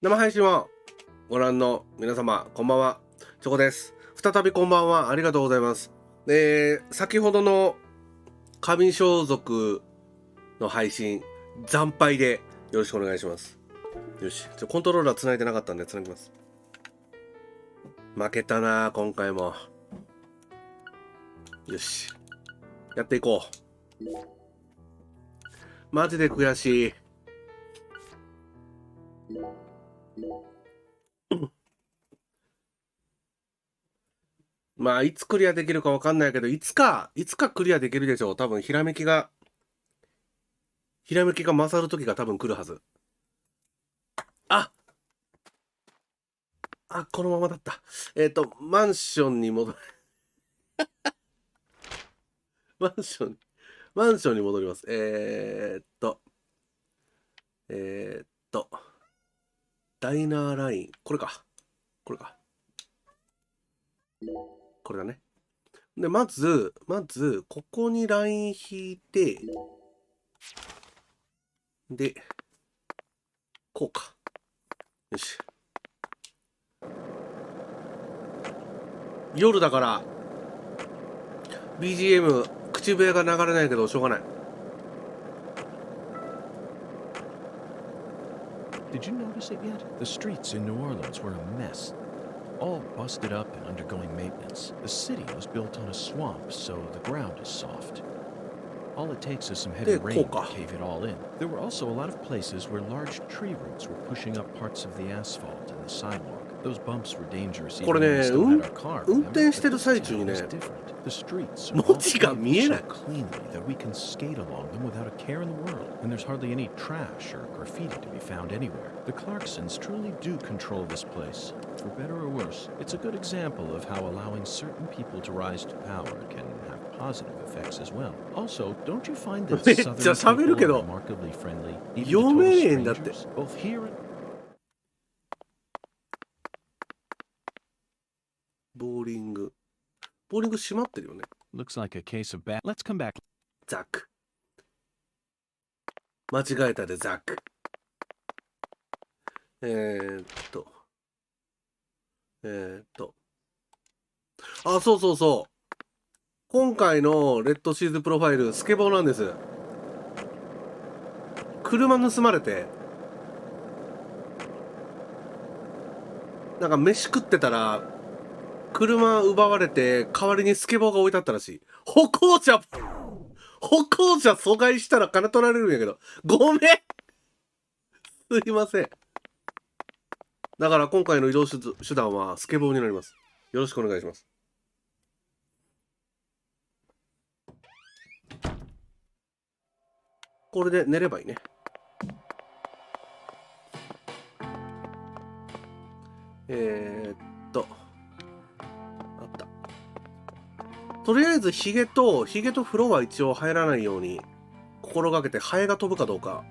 生配信をご覧の皆様、こんばんは。チョコです。再びこんばんは。ありがとうございます。先ほどの神装束の配信、惨敗でよろしくお願いします。よし。コントローラー繋いでなかったんで繋ぎます。負けたな、今回も。よし。やっていこう。マジで悔しい。まあいつクリアできるかわかんないけど、いつかクリアできるでしょう。多分ひらめきが勝る時が多分来るはず。このままだった。マンションに戻る。マンションに戻ります。ダイナーライン。これか。これだね。で、まず、ここにライン引いて、で、こうか。よし。夜だから、BGM、口笛が流れないけど、しょうがない。Did you notice it yet? The streets in New Orleans were a mess. All busted up and undergoing maintenance. The city was built on a swamp, so the ground is soft. All it takes is some heavy rain to cave it all in. There were also a lot of places where large tree roots were pushing up parts of the asphalt and the sidewalk. Those bumps were dangerous even when we still had our car. But this town is different. The streets are all so cleanly that we can skate along them without a care in the world. And there's hardly any trash or graffiti to be found anywhere. The Clarksons truly do control this place. For better or worse, it's a good example of how allowing certain people to rise to power can have positive effects as well. Also, don't you find that southern people are remarkably friendly, even to total strangers, both here and... ボーリング閉まってるよね。Looks like a case of bad. Let's come back. ザック。間違えたで、ザック。そう。今回のレッドシーズプロファイル、スケボーなんです。車盗まれて、なんか飯食ってたら、車奪われて、代わりにスケボーが置いてあったらしい。歩行者阻害したら金取られるんやけど。ごめんすいません。だから今回の移動手段はスケボーになります。よろしくお願いします。これで寝ればいいね。あった。とりあえずヒゲと風呂は一応入らないように心がけて、ハエが飛ぶかどうか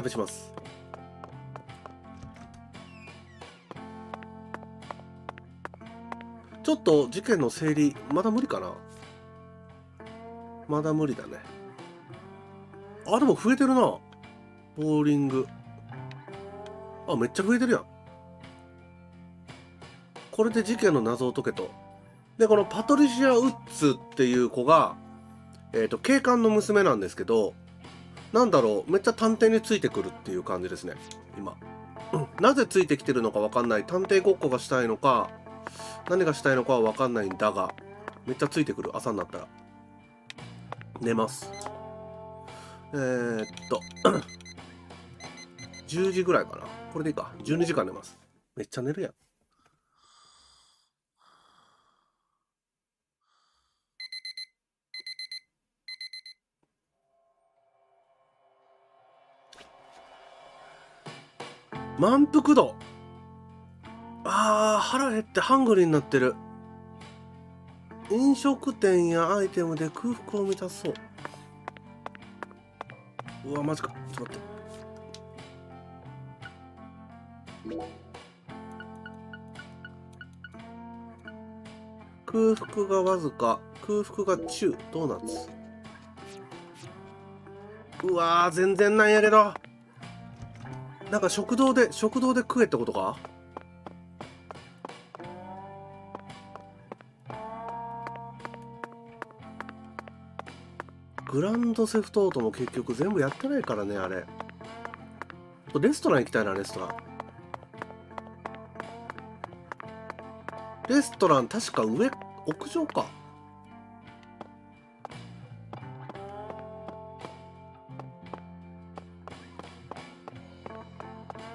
試します。ちょっと事件の整理まだ無理かな。まだ無理だね。でも増えてるな。ボーリング。めっちゃ増えてるやん。これで事件の謎を解けと。で、このパトリシア・ウッズっていう子が、警官の娘なんですけど、なんだろう、めっちゃ探偵についてくるっていう感じですね、今。なぜついてきてるのかわかんない。探偵ごっこがしたいのか、何がしたいのかはわかんないんだが、めっちゃついてくる、朝になったら。寝ます。10時ぐらいかな。これでいいか。12時間寝ます。めっちゃ寝るやん。満腹度。腹減ってハングリーになってる。飲食店やアイテムで空腹を満たそう。うわ、マジか。ちょっと待って。空腹がわずか、空腹が中、ドーナツ。うわー、全然ないやけど。なんか食堂で食えってことか。グランドセフトオートも結局全部やってないからね、あれ。レストラン行きたいな、レストラン。レストラン、確か屋上か。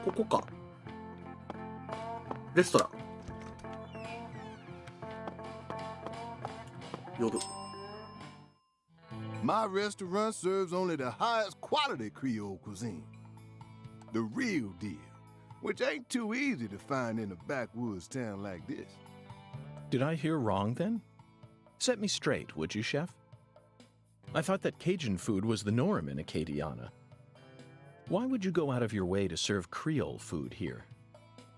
ここか。レストラン。夜。My restaurant serves only the highest quality Creole cuisine. The real deal, which ain't too easy to find in a backwoods town like this. Did I hear wrong then? Set me straight, would you, Chef? I thought that Cajun food was the norm in Acadiana. Why would you go out of your way to serve Creole food here?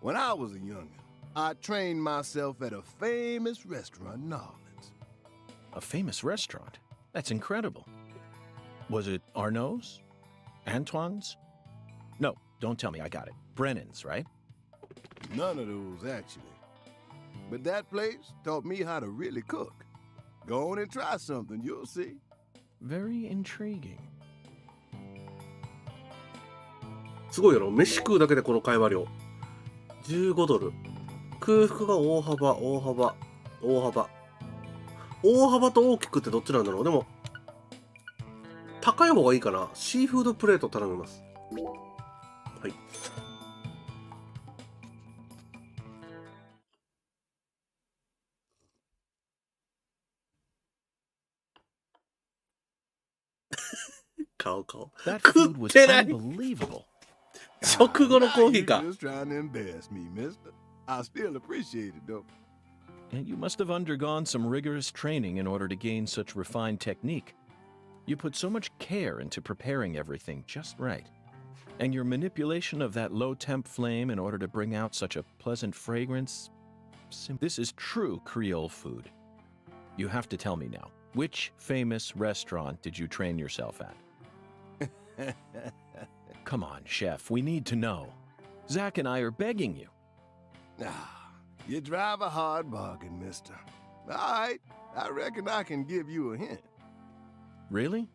When I was a youngin', I trained myself at a famous restaurant in New Orleans. A famous restaurant? That's incredible. Was it Arnaud's? Antoine's? No, don't tell me, I got it. Brennan's, right? None of those, actually. But that place taught me how to really cook. Go on and try something, you'll see. Very intriguing. すごいやろ。飯食うだけでこの会話量。15ドル。空腹が大幅と大きくってどっちなんだろう。でも、高い方がいいかな。シーフードプレート頼みます。はい。顔。That 食 food っ was てない。 unbelievable. 食後のコーヒー You're か。 just trying to embarrass me, mister. I still appreciate it, though. And you must have undergone some rigorous training in order to gain such refined technique. You put so much care into preparing everything just right. And your manipulation of that low-temp flame in order to bring out such a pleasant fragrance... This is true Creole food. You have to tell me now, which famous restaurant did you train yourself at? Come on, Chef, we need to know. Zach and I are begging you. You drive a hard bargain, mister. All right, I reckon I can give you a hint. Really?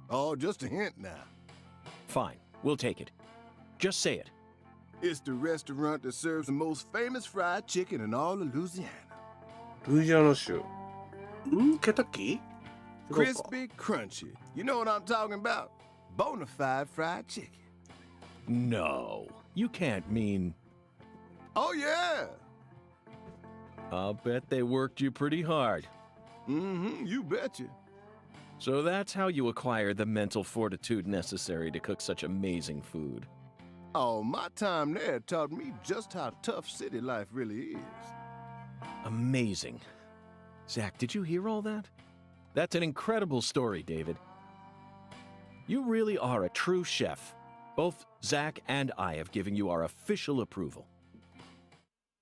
Oh, just a hint now. Fine, we'll take it. Just say it. It's the restaurant that serves the most famous fried chicken in all of Louisiana. ルイジアナ州。ケンタッキー？違うか。 Crispy, crunchy. You know what I'm talking about? Bona fide fried chicken. No, you can't mean... Oh, yeah. I'll bet they worked you pretty hard. Mm-hmm, you betcha. So that's how you acquire the mental fortitude necessary to cook such amazing food. Oh, my time there taught me just how tough city life really is. Amazing. Zach, did you hear all that? That's an incredible story, David. You really are a true chef. Both Zach and I have given you our official approval.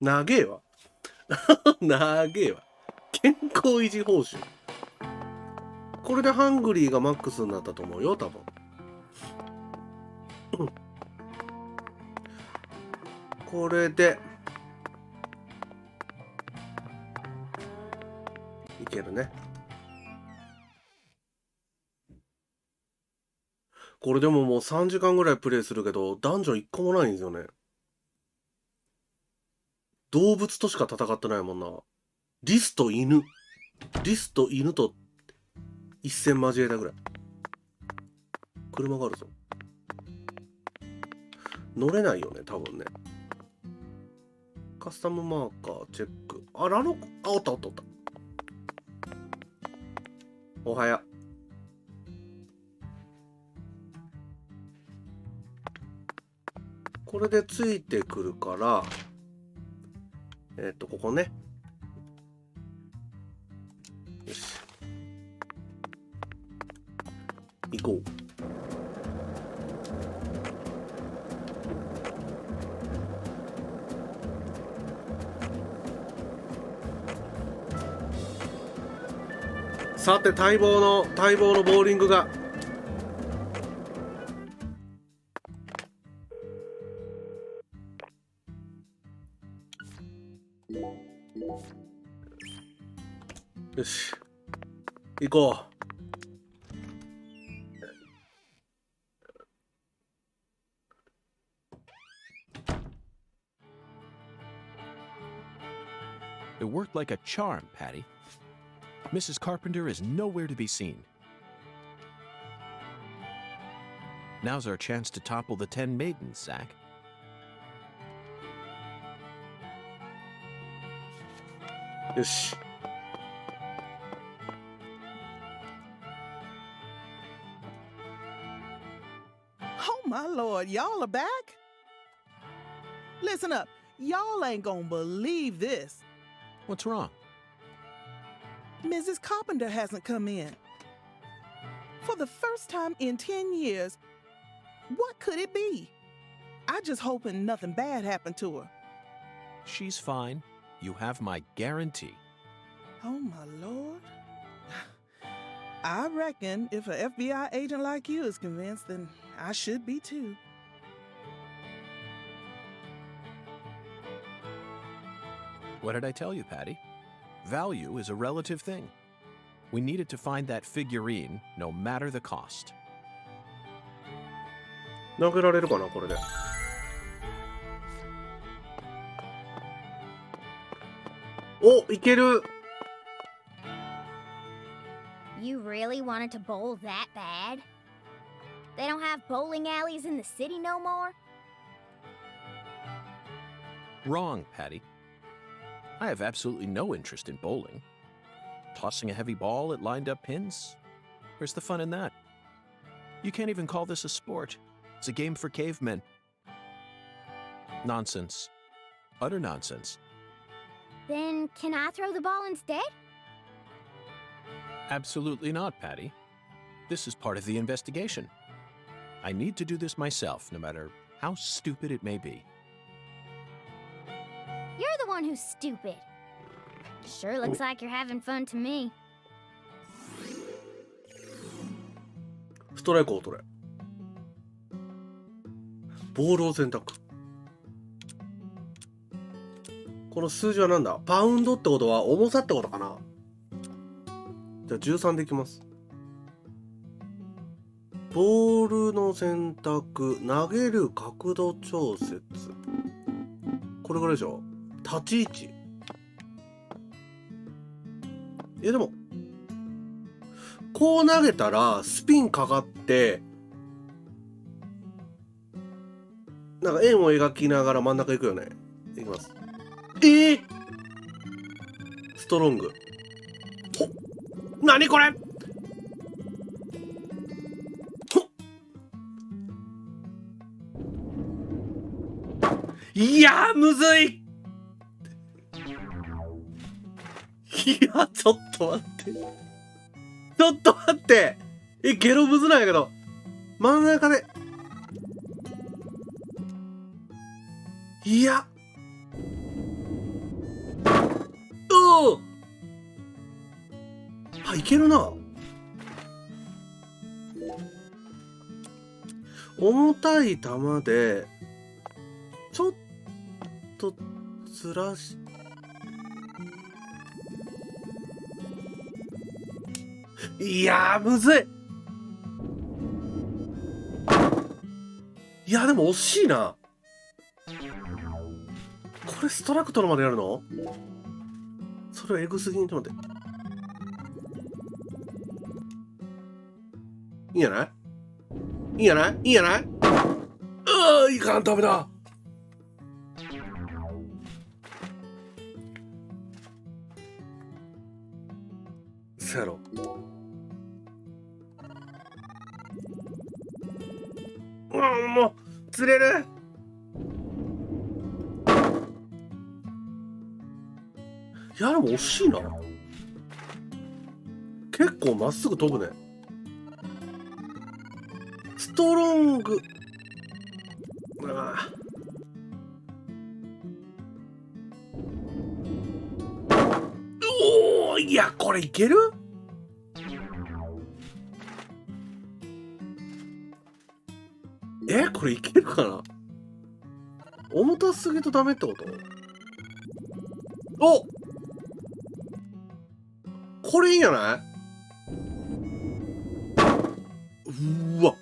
長えわ。長えわ。健康維持報酬。これでハングリーがマックスになったと思うよ、多分。これでいけるね。これでももう3時間ぐらいプレイするけど、ダンジョン1個もないんですよね。動物としか戦ってないもんな。リスと犬と一戦交えたぐらい。車があるぞ。乗れないよね、多分ね。カスタムマーカーチェック。あ、おった。おはよう。これでついてくるから、ここね。よし。行こう。さて待望のボーリングがし、行こう。It worked like a charm, Patty. Mrs. Carpenter is nowhere to be seen. Now's our chance to topple the 10 maidens, Zach. Yoし。Oh my lord, y'all are back? Listen up, y'all ain't gonna believe this. What's wrong? Mrs. Carpenter hasn't come in. For the first time in 10 years, what could it be? I just hoping nothing bad happened to her. She's fine. You have my guarantee. Oh my lord. I reckon if an FBI agent like you is convinced, then I should be too. What did I tell you, Patty? Value is a relative thing. We needed to find that figurine, no matter the cost. 投げられるかな、これで。お、いける。You really wanted to bowl that bad? They don't have bowling alleys in the city no more? Wrong, Patty. I have absolutely no interest in bowling. Tossing a heavy ball at lined up pins? Where's the fun in that? You can't even call this a sport. It's a game for cavemen. Nonsense. Utter nonsense. Then can I throw the ball instead? Absolutely not, Patty. This is part of the investigation. I need to do this myself, no matter how stupid it may be. You're the one who's stupid. Sure looks like you're having fun to me. ストライクを取れ。ボールを選択。この数字はなんだ？パウンドってことは重さってことかな？じゃあ13でいきます。ボールの選択、投げる角度調節。これぐらいでしょ？立ち位置。でも、こう投げたらスピンかかって、なんか円を描きながら真ん中行くよね。いきます。ストロング。何これ。いやー、むずい。いや、ちょっと待って。ちょっと待って。ゲロむずないけど。真ん中で。いや。あ、いけるな。重たい球で、ちょっとずらし、いやー、むずい。いや、でも惜しいな。これストラクトルまでやるの？それはエグすぎん。ちょっと待って。いいんじゃない？いいんじゃない？いいんじゃない？いかん、ダメだ。そやろ。もう釣れる。いや、でも惜しいな。結構まっすぐ飛ぶね。ストロング。おお、いや、これいける？これいけるかな？重たすぎとダメってこと？お！これいいんじゃないうわ。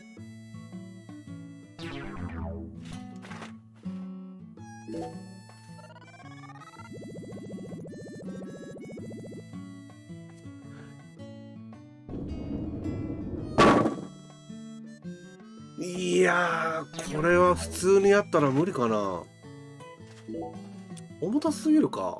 いやー、これは普通にやったら無理かな。重たすぎるか。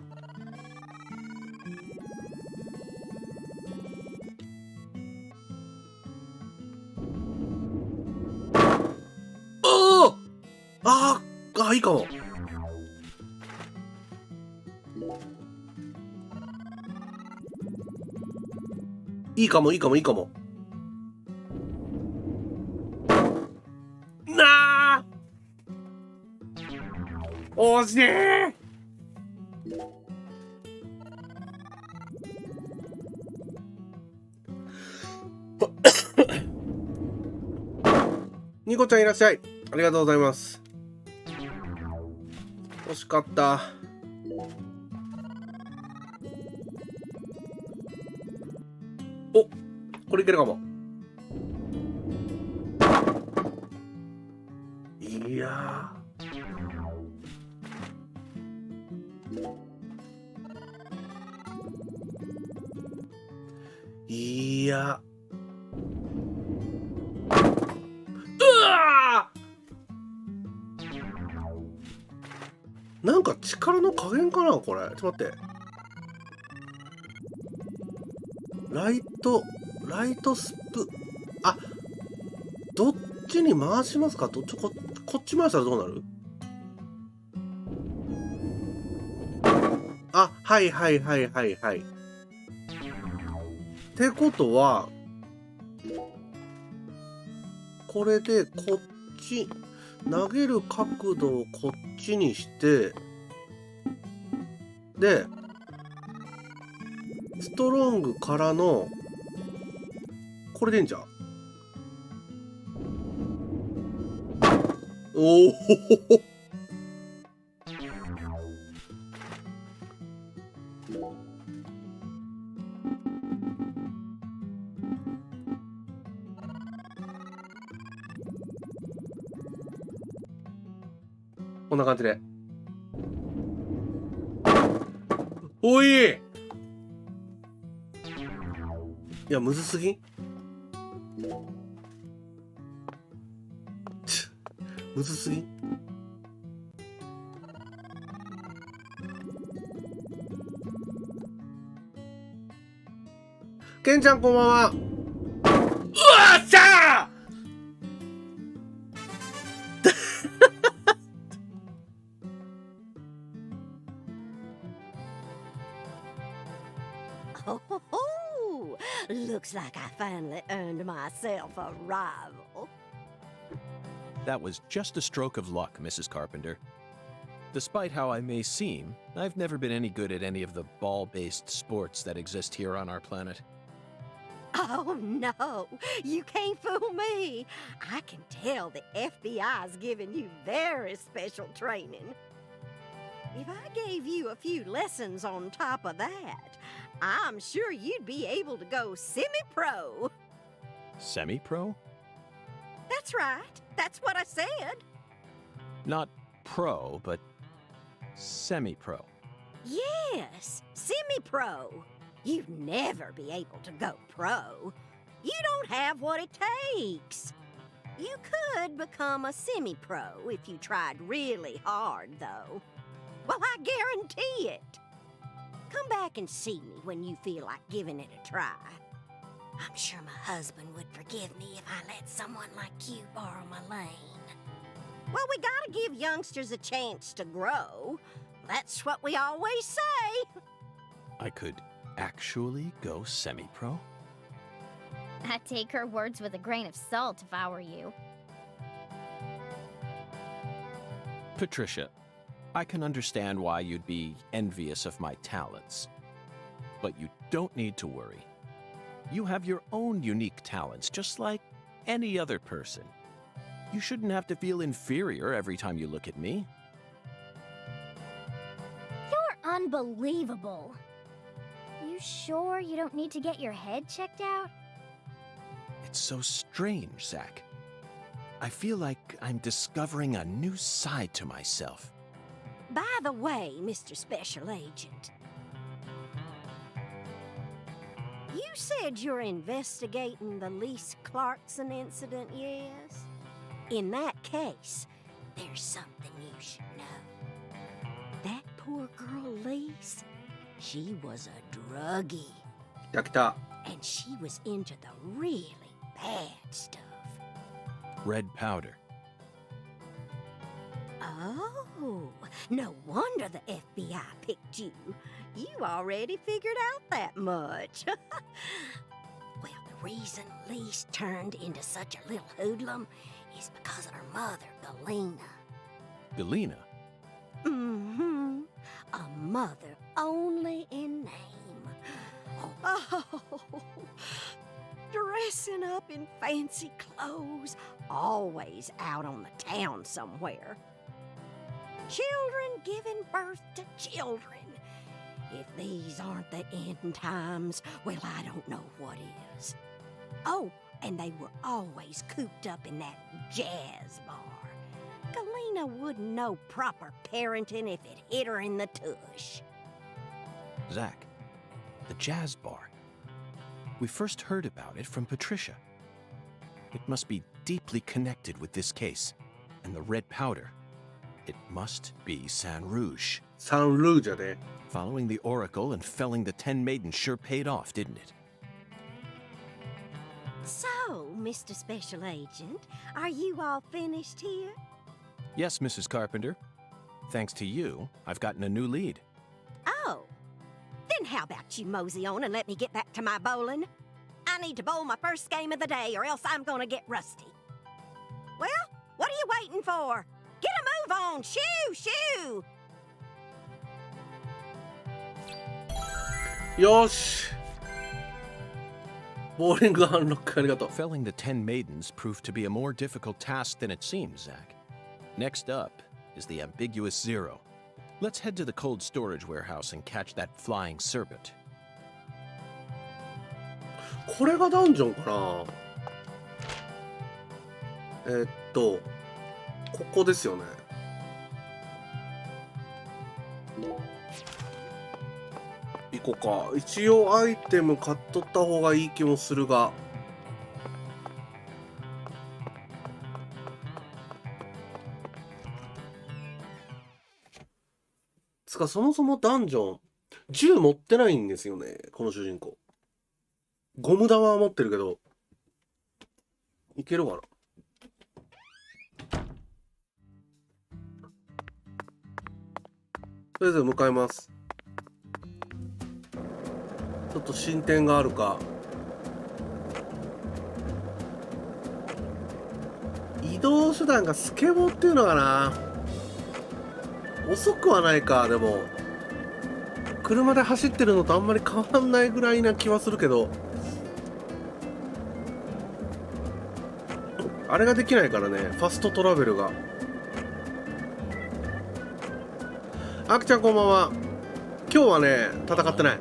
あ、いいかも。いいかも、いいかも、いいかも。なあ、惜しい。ニコちゃんいらっしゃい。ありがとうございます。惜しかった。お、これいけるかも。いやー。いや。なんか力の加減かなこれ。ちょっと待って。ライトスプ。あ、どっちに回しますか？こっち回したらどうなる？あ、はいはいはいはいはい。ってことは、これでこっち、投げる角度をこっちにして、で、ストロングからの、これでいいんじゃん。おおこんな感じで。おい、いや、むずすぎん？むずすぎん？ケンちゃんこんばんは。うわっしゃーOh, looks like I finally earned myself a rival. That was just a stroke of luck, Mrs. Carpenter. Despite how I may seem, I've never been any good at any of the ball-based sports that exist here on our planet. Oh no, you can't fool me. I can tell the FBI's giving you very special training. If I gave you a few lessons on top of that, I'm sure you'd be able to go semi-pro. Semi-pro? That's right. That's what I said. Not pro, but semi-pro. Yes, semi-pro. You'd never be able to go pro. You don't have what it takes. You could become a semi-pro if you tried really hard, though. Well, I guarantee it. Come back and see me when you feel like giving it a try. I'm sure my husband would forgive me if I let someone like you borrow my lane. Well, we gotta give youngsters a chance to grow. That's what we always say. I could actually go semi-pro? I'd take her words with a grain of salt if I were you. Patricia, I can understand why you'd be envious of my talents. But you don't need to worry. You have your own unique talents, just like any other person. You shouldn't have to feel inferior every time you look at me. You're unbelievable. you sure you don't need to get your head checked out? It's so strange, Zach. I feel like I'm discovering a new side to myself. By the way, Mr. Special Agent, you said you're investigating the Lise Clarkson incident, yes? In that case, there's something you should know. That poor girl, Lise, she was a druggie. や来た。 And she was into the really bad stuff. Red powder. Oh, no wonder the FBI picked you. You already figured out that much. Well, the reason Lise turned into such a little hoodlum is because of her mother, Galena. Galena? Mm-hmm. A mother only in name. Oh, dressing up in fancy clothes, always out on the town somewhere. Children giving birth to children. If these aren't the end times, well, I don't know what is. Oh, and they were always cooped up in that jazz bar. Galena wouldn't know proper parenting if it hit her in the tush. Zach, the jazz bar. We first heard about it from Patricia. It must be deeply connected with this case. And the red powder. It must be San Rouge. サンルージャで。 Following the Oracle and felling the 10 maidens sure paid off, didn't it? So, Mr. Special Agent, are you all finished here? Yes, Mrs. Carpenter. Thanks to you, I've gotten a new lead. Oh. Then how about you mosey on and let me get back to my bowling? I need to bowl my first game of the day or else I'm gonna get rusty. Well, what are you waiting for? Get a move on! Shoo! Shoo! よし。ボーリングアンロックありがとう。 Felling the 10 maidens proved to be a more difficult task than it seems, Zach. Next up is the ambiguous Zero. Let's head to the cold storage warehouse and catch that flying serpent. これがダンジョンかな。ここですよね。行こうか。一応アイテム買っとった方がいい気もするが。つかそもそもダンジョン銃持ってないんですよね、この主人公。ゴム弾は持ってるけどいけるかな。とりあえず向かいます。ちょっと進展があるか。移動手段がスケボーっていうのかな。遅くはないか。でも車で走ってるのとあんまり変わんないぐらいな気はするけど、あれができないからね、ファストトラベルが。あきちゃんこんばんは。今日はね戦ってない。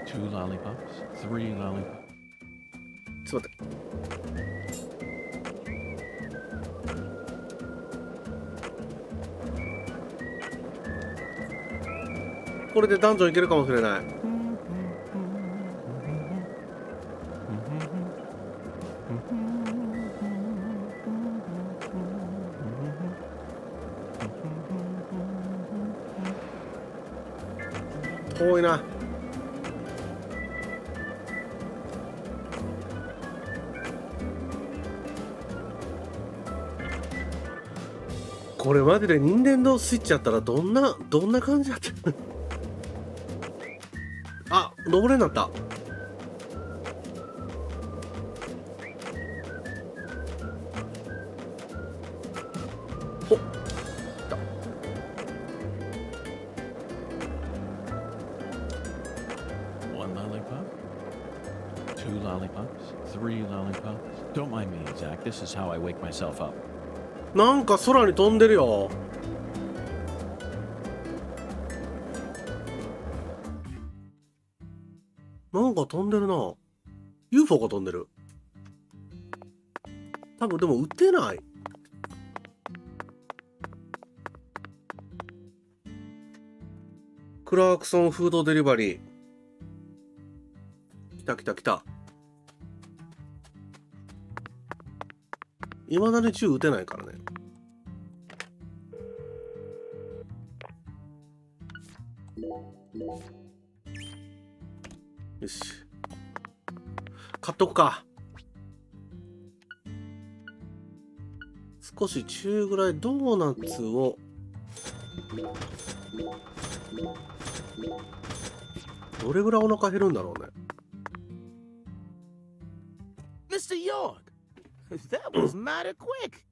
Two lollipops, 3 lollipops. ちょっと待って。これでダンジョンいけるかもしれない。遠いな。これマジで任天堂スイッチやったらどんな感じやったあ、登れになった。ほっ、来た。One lollipop, 2 lollipops, 3 lollipops. Don't mind me, Zach. This is how I wake myself up. なんか空に飛んでるよ。なんか飛んでるな。UFO が飛んでる。多分でも撃てない。クラークソンフードデリバリー。来た来た来た。いまだに銃撃てないからね。よし。買っとくか。少し中ぐらいドーナツを。どれぐらいお腹減るんだろうね。Mr. York, that was mighty quick.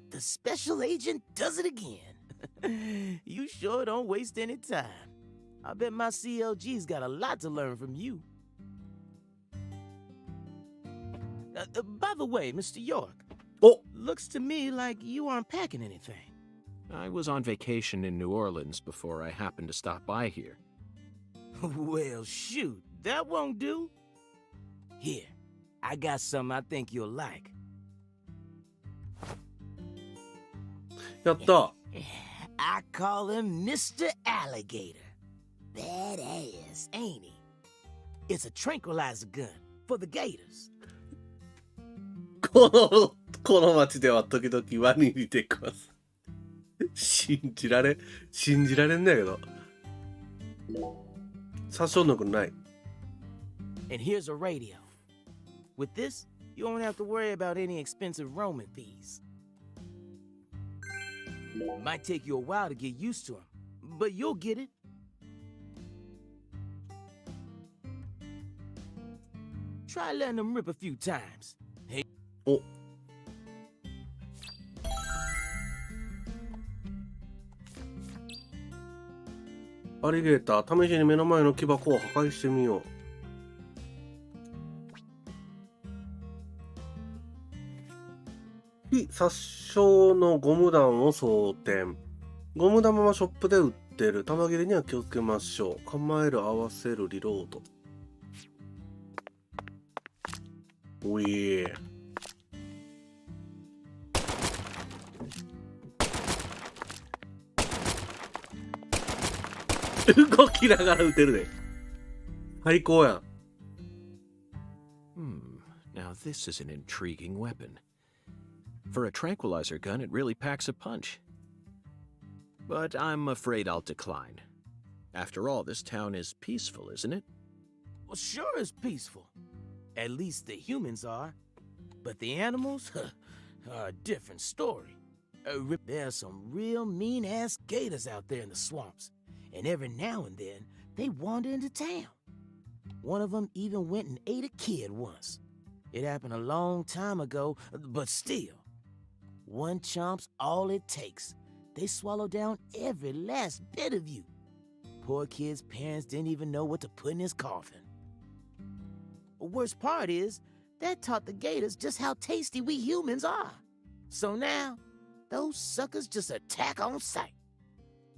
The special agent does it again. You sure don't waste any time. I bet my CLG's got a lot to learn from you. By the way, Mr. York, Oh, looks to me like you aren't packing anything. I was on vacation in New Orleans before I happened to stop by here. Well, shoot, that won't do. Here, I got something I think you'll like. やった。 I call him Mr. Alligator. Badass, ain't he? It's a tranquilizer gun for the gators. この町では時々ワニに出くわす。信じられんだけど。殺傷能力ない。And here's a radio. With this, you won't have to worry about any expensive roaming fees. Might take you a while to get used to them, but you'll get it. Try letting them rip a few times. Hey. お。アリゲーター、試しに目の前の木箱を破壊してみよう。非殺傷のゴム弾を装填。ゴム弾はショップで売ってる。弾切れには気をつけましょう。構える、合わせる、リロード。おいー。動きながら撃てるで。最高やん。Now this is an intriguing weapon. For a tranquilizer gun, it really packs a punch. But I'm afraid I'll decline. After all, this town is peaceful, isn't it? Well, sure is peaceful. At least the humans are. But the animals are a different story. There's some real mean-ass gators out there in the swamps. And every now and then, they wander into town. One of them even went and ate a kid once. It happened a long time ago, but still. One chomp's all it takes. They swallow down every last bit of you. Poor kid's parents didn't even know what to put in his coffin. The worst part is, that taught the gators just how tasty we humans are. So now, those suckers just attack on sight.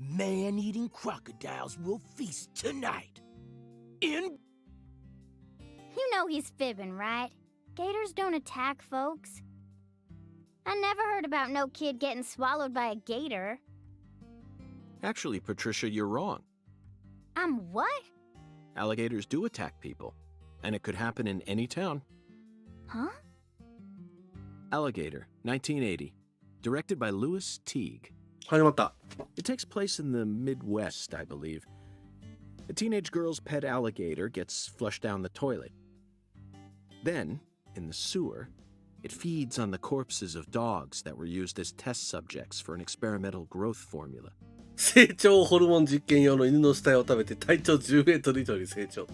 Man-eating crocodiles will feast tonight. In... You know he's fibbing, right? Gators don't attack folks. I never heard about no kid getting swallowed by a gator. Actually, Patricia, you're wrong. I'm what? Alligators do attack people, and it could happen in any town. Huh? Alligator, 1980. Directed by Louis Teague. 始まった。 It takes place in the Midwest, I believe. A teenage girl's pet alligator gets flushed down the toilet. Then, in the sewer, it feeds on the corpses of dogs that were used as test subjects for an experimental growth formula. 成長ホルモン実験用の犬の死体を食べて体長10メートル以上に成長。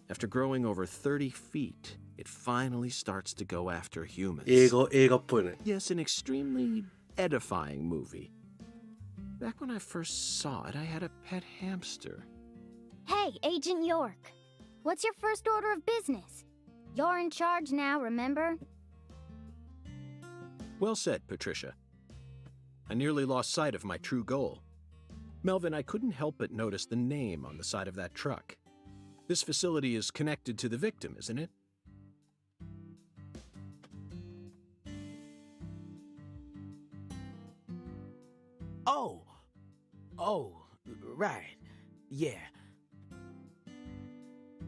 After growing over 30 feet, it finally starts to go after humans. 映画っぽいね。 Yes, an extremely edifying movie. Back when I first saw it, I had a pet hamster. Hey, Agent York. What's your first order of business? You're in charge now, remember? Well said, Patricia. I nearly lost sight of my true goal. Melvin, I couldn't help but notice the name on the side of that truck. This facility is connected to the victim, isn't it? Oh, right. Yeah.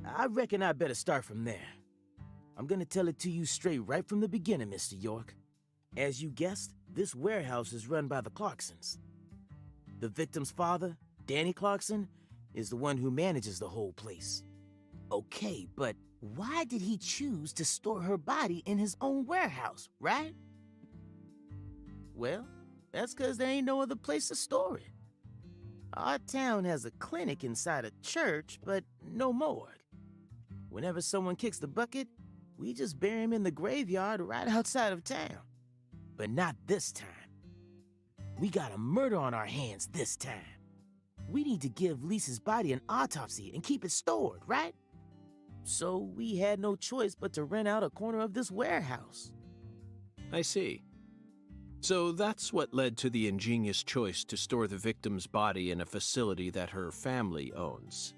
I reckon I better start from there. I'm gonna tell it to you straight right from the beginning, Mr. York. As you guessed, this warehouse is run by the Clarksons. The victim's father, Danny Clarkson, is the one who manages the whole place. Okay, but why did he choose to store her body in his own warehouse, right? Well, that's because there ain't no other place to store it. Our town has a clinic inside a church, but no morgue. Whenever someone kicks the bucket, we just bury him in the graveyard right outside of town. But not this time. We got a murder on our hands this time. We need to give Lisa's body an autopsy and keep it stored, right? So we had no choice but to rent out a corner of this warehouse. I see. So that's what led to the ingenious choice to store the victim's body in a facility that her family owns.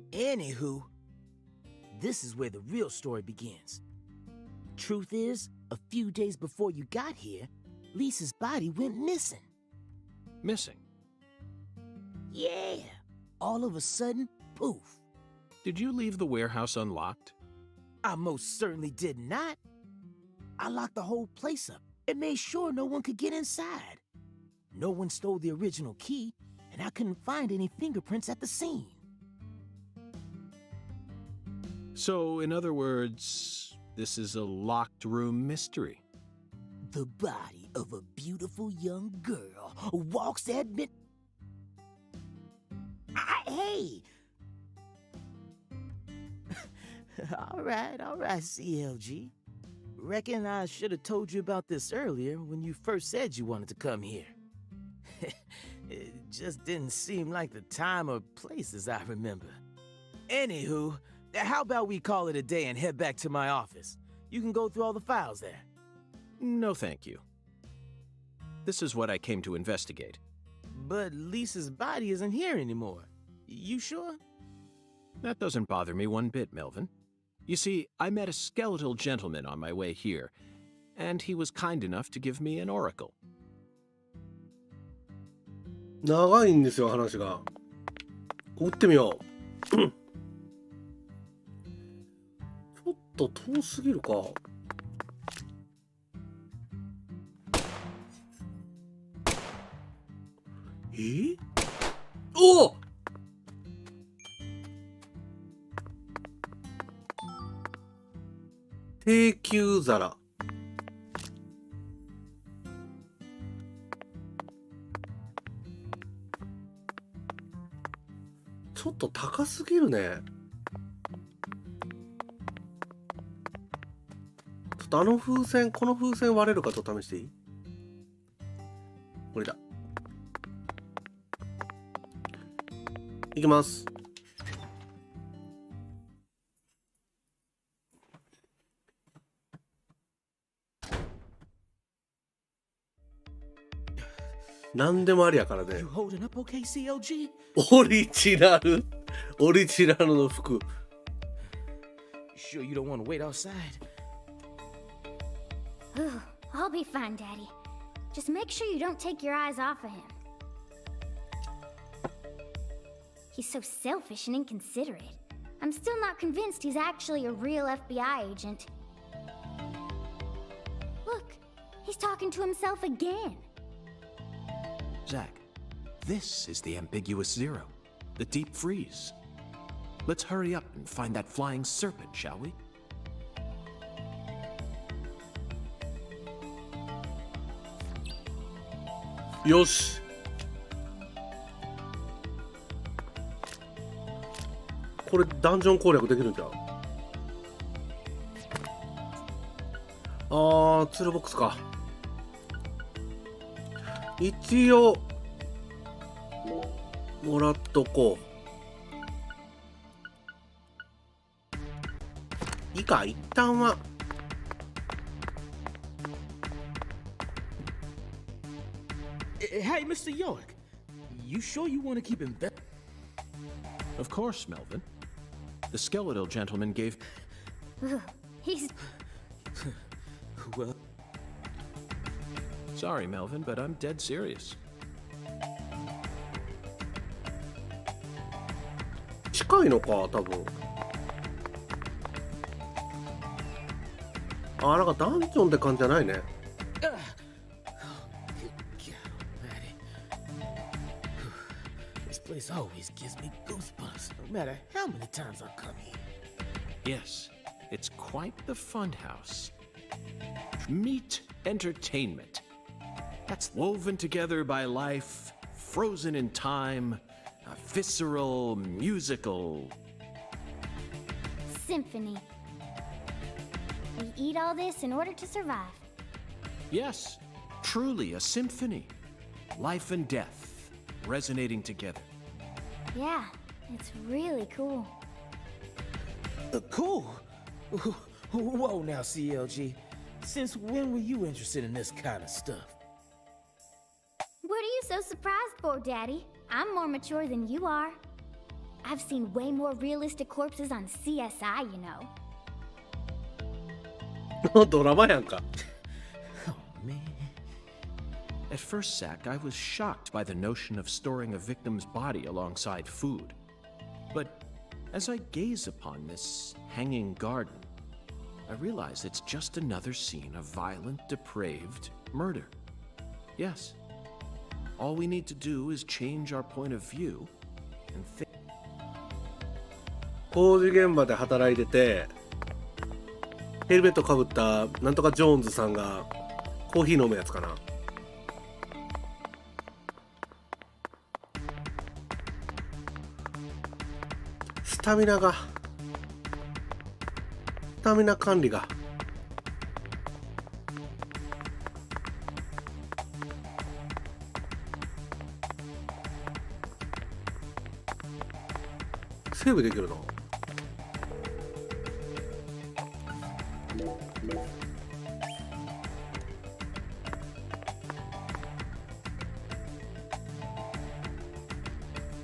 Anywho, this is where the real story begins. Truth is, a few days before you got here, Lisa's body went missing. Missing? Yeah. All of a sudden, poof. Did you leave the warehouse unlocked? I most certainly did not. I locked the whole place up and made sure no one could get inside. No one stole the original key, and I couldn't find any fingerprints at the scene. So, in other words, this is a locked room mystery. The body of a beautiful young girl walks at mid... Hey! All right, CLG. Reckon I should have told you about this earlier when you first said you wanted to come here. It just didn't seem like the time or place as I remember. Anywho, how about we call it a day and head back to my office? You can go through all the files there. No, thank you. This is what I came to investigate. But Lisa's body isn't here anymore. You sure? That doesn't bother me one bit, Melvin. You see, I met a skeletal gentleman on my way here, and he was kind enough to give me an oracle. 長いんですよ、話が。打ってみよう。ちょっと遠すぎるか。おお！低級皿。ちょっと高すぎるね。ちょっとこの風船割れるかちょっと試していい？これだ。いきます。何でもありやからね。You holding up okay, CLG? オリジナルの服。Sure you don't want to wait outside? I'll be fine, Daddy. Just make sure you don't take your eyes off of him. He's so selfish and inconsiderate. I'm still not convinced he's actually a real FBI agent. Look, he's talking to himself again. Zach, this is the ambiguous zero, the deep freeze. Let's hurry up and find that flying serpent, shall we? Yosh. これダンジョン攻略できるんじゃん。ツールボックスか。一応もらっとこう。いいか、一旦は。Hey, Mr. York, you sure you want to keep investing? Of course, Melvin. The skeletal gentleman gave. Ugh, he's... Well, Sorry, Melvin, but I'm dead serious. 近いのか、多分。あ、なんかダンジョンって感じじゃないね。good God almighty. This place always gives me goosebumps, no matter how many times I come here. Yes, it's quite the funhouse. Meet entertainment. That's woven together by life, frozen in time, a visceral, musical. Symphony. We eat all this in order to survive. Yes, truly a symphony. Life and death resonating together. Yeah, it's really cool. Cool. Whoa now, CLG. Since when were you interested in this kind of stuff? What are you so surprised for, Daddy? I'm more mature than you are. I've seen way more realistic corpses on CSI, you know. ドラマやんか。 Oh, man. At first, Zach, I was shocked by the notion of storing a victim's body alongside food. But as I gaze upon this hanging garden, I realize it's just another scene of violent, depraved murder. Yes, all we need to do is change our point of view and think. 工事現場で働いてて、ヘルメットかぶったなんとかジョーンズさんがコーヒー飲むやつかな。スタミナ管理が。セーブできるな。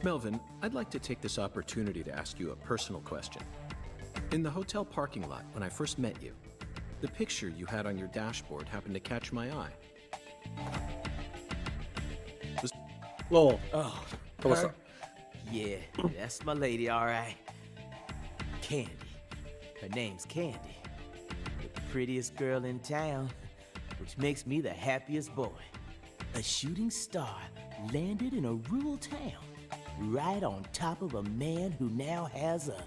Melvin, I'd like to take this opportunity to ask you a personal question. In the hotel parking lot, when I first met you, the picture you had on your dashboard happened to catch my eye. おう、 Oh, 飛ばした。 yeah, that's my lady, all right. Candy. Her name's Candy. The prettiest girl in town, which makes me the happiest boy. A shooting star landed in a rural town, right on top of a man who now has a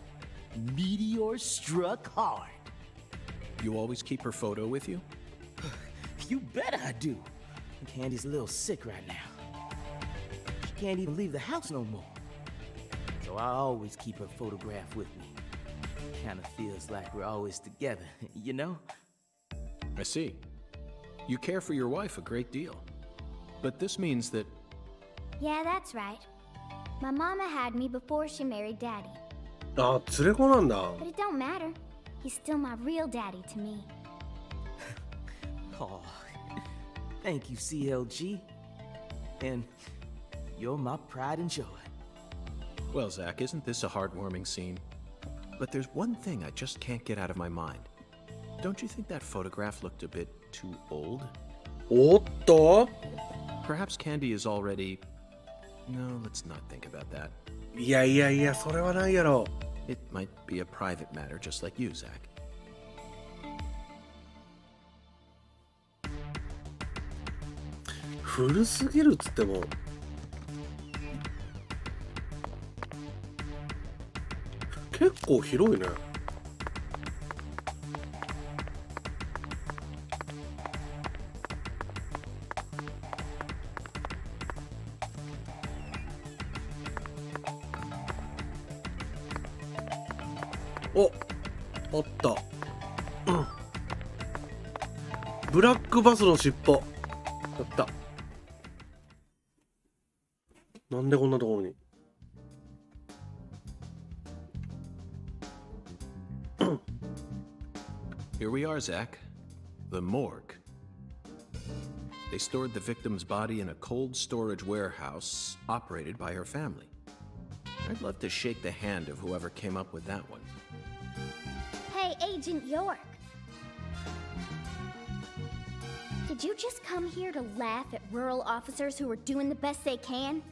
meteor-struck heart. You always keep her photo with you? You bet I do. Candy's a little sick right now. She can't even leave the house no more. So I always keep her photograph with me. Kind of feels like we're always together, you know? I see. You care for your wife a great deal. But this means that Yeah, that's right. My mama had me before she married Daddy. あ、連れ子なんだ。 But it don't matter. He's still my real daddy to me. Oh, thank you, CLG. And you're my pride and joy. well, Zach, isn't this a heartwarming scene? But there's one thing I just can't get out of my mind. Don't you think that photograph looked a bit too old? おっと Perhaps Candy is already... No, let's not think about that. いやいやいや、それはないやろ。 It might be a private matter just like you, Zach. 古すぎるっつっても。結構広いね。お、あった。うん。ブラックバスの尻尾。やった。なんでこんなところに。Here we are, Zach. The morgue. They stored the victim's body in a cold storage warehouse operated by her family. I'd love to shake the hand of whoever came up with that one. Hey, Agent York. Did you just come here to laugh at rural officers who are doing the best they can?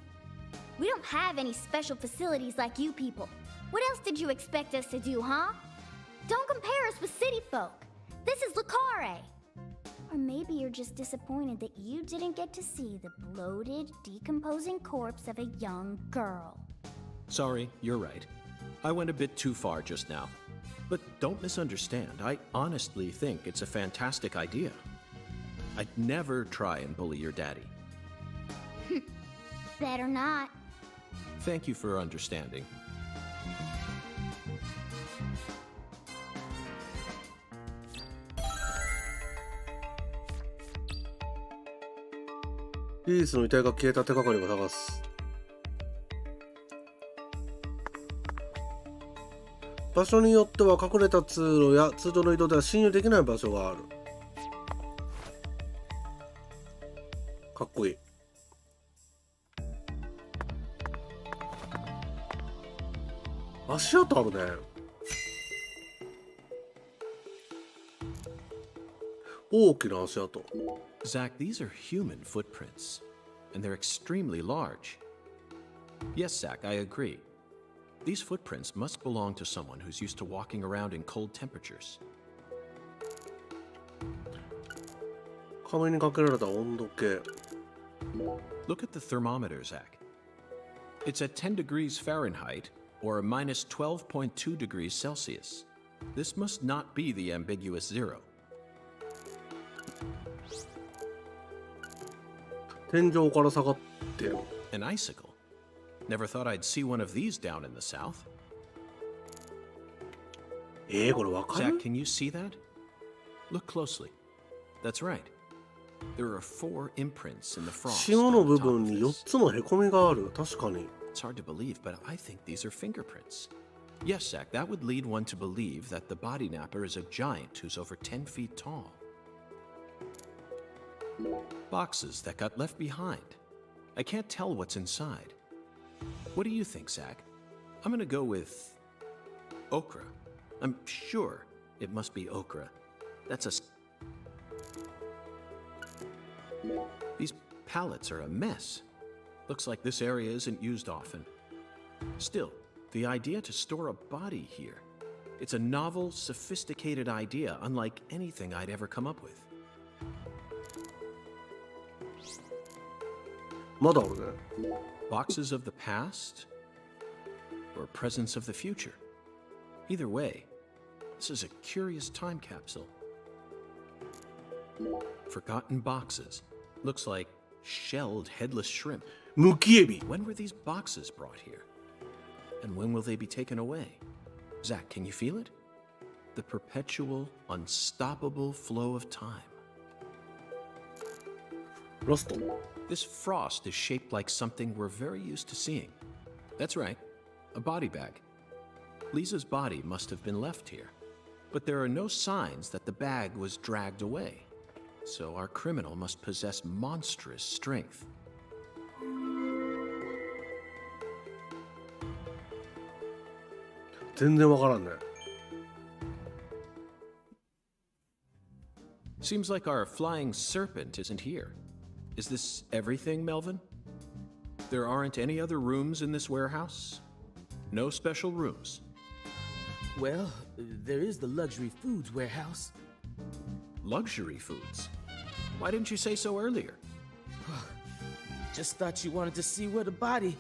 We don't have any special facilities like you people. What else did you expect us to do, huh? Don't compare us with city folk. This is Lucare. Or maybe you're just disappointed that you didn't get to see the bloated, decomposing corpse of a young girl. Sorry, you're right. I went a bit too far just now. But don't misunderstand, I honestly think it's a fantastic idea. I'd never try and bully your daddy. Better not. Thank you for understanding.リリースの遺体が消えた手がかりを探す。場所によっては隠れた通路や通常の移動では侵入できない場所がある。かっこいい。足跡あるね。大きな足跡。Zach, these are human footprints, and they're extremely large. Yes, Zach, I agree. These footprints must belong to someone who's used to walking around in cold temperatures. 壁にかけられた温度計。Look at the thermometer, Zach. It's at 10 degrees Fahrenheit, or minus 12.2 degrees Celsius. This must not be the ambiguous zero. 天井から下がってる。An icicle. Never thought I'd see one of these down in the south. これわかる？ Zach, can you see that? Look closely. That's right. There are 4 imprints in the frost. 霜の on 部 the top 分 of に this. 4つのへこみがある。確かに。It's hard to believe, but I think these are fingerprints. Yes, Zach, that would lead one to believe that the body napper is a giant who's over 10 feet tall. Boxes that got left behind. I can't tell what's inside. What do you think, Zach? I'm gonna go with okra. I'm sure it must be okra. That's a... These pallets are a mess. Looks like this area isn't used often. Still, the idea to store a body here. It's a novel, sophisticated idea, unlike anything I'd ever come up with. まだあるね。 Boxes of the past? Or presents of the future? Either way, this is a curious time capsule. Forgotten boxes. Looks like shelled headless shrimp. むきエビ。 When were these boxes brought here? And when will they be taken away? Zach, can you feel it? The perpetual, unstoppable flow of time. ラスト。 This frost is shaped like something we're very used to seeing. That's right, a body bag. Lisa's body must have been left here, but there are no signs that the bag was dragged away. So our criminal must possess monstrous strength. 全然わからんね。 Seems like our flying serpent isn't here. Is this everything, Melvin? There aren't any other rooms in this warehouse? No special rooms? Well, there is the luxury foods warehouse. Luxury foods? Why didn't you say so earlier? Just thought you wanted to see where the body...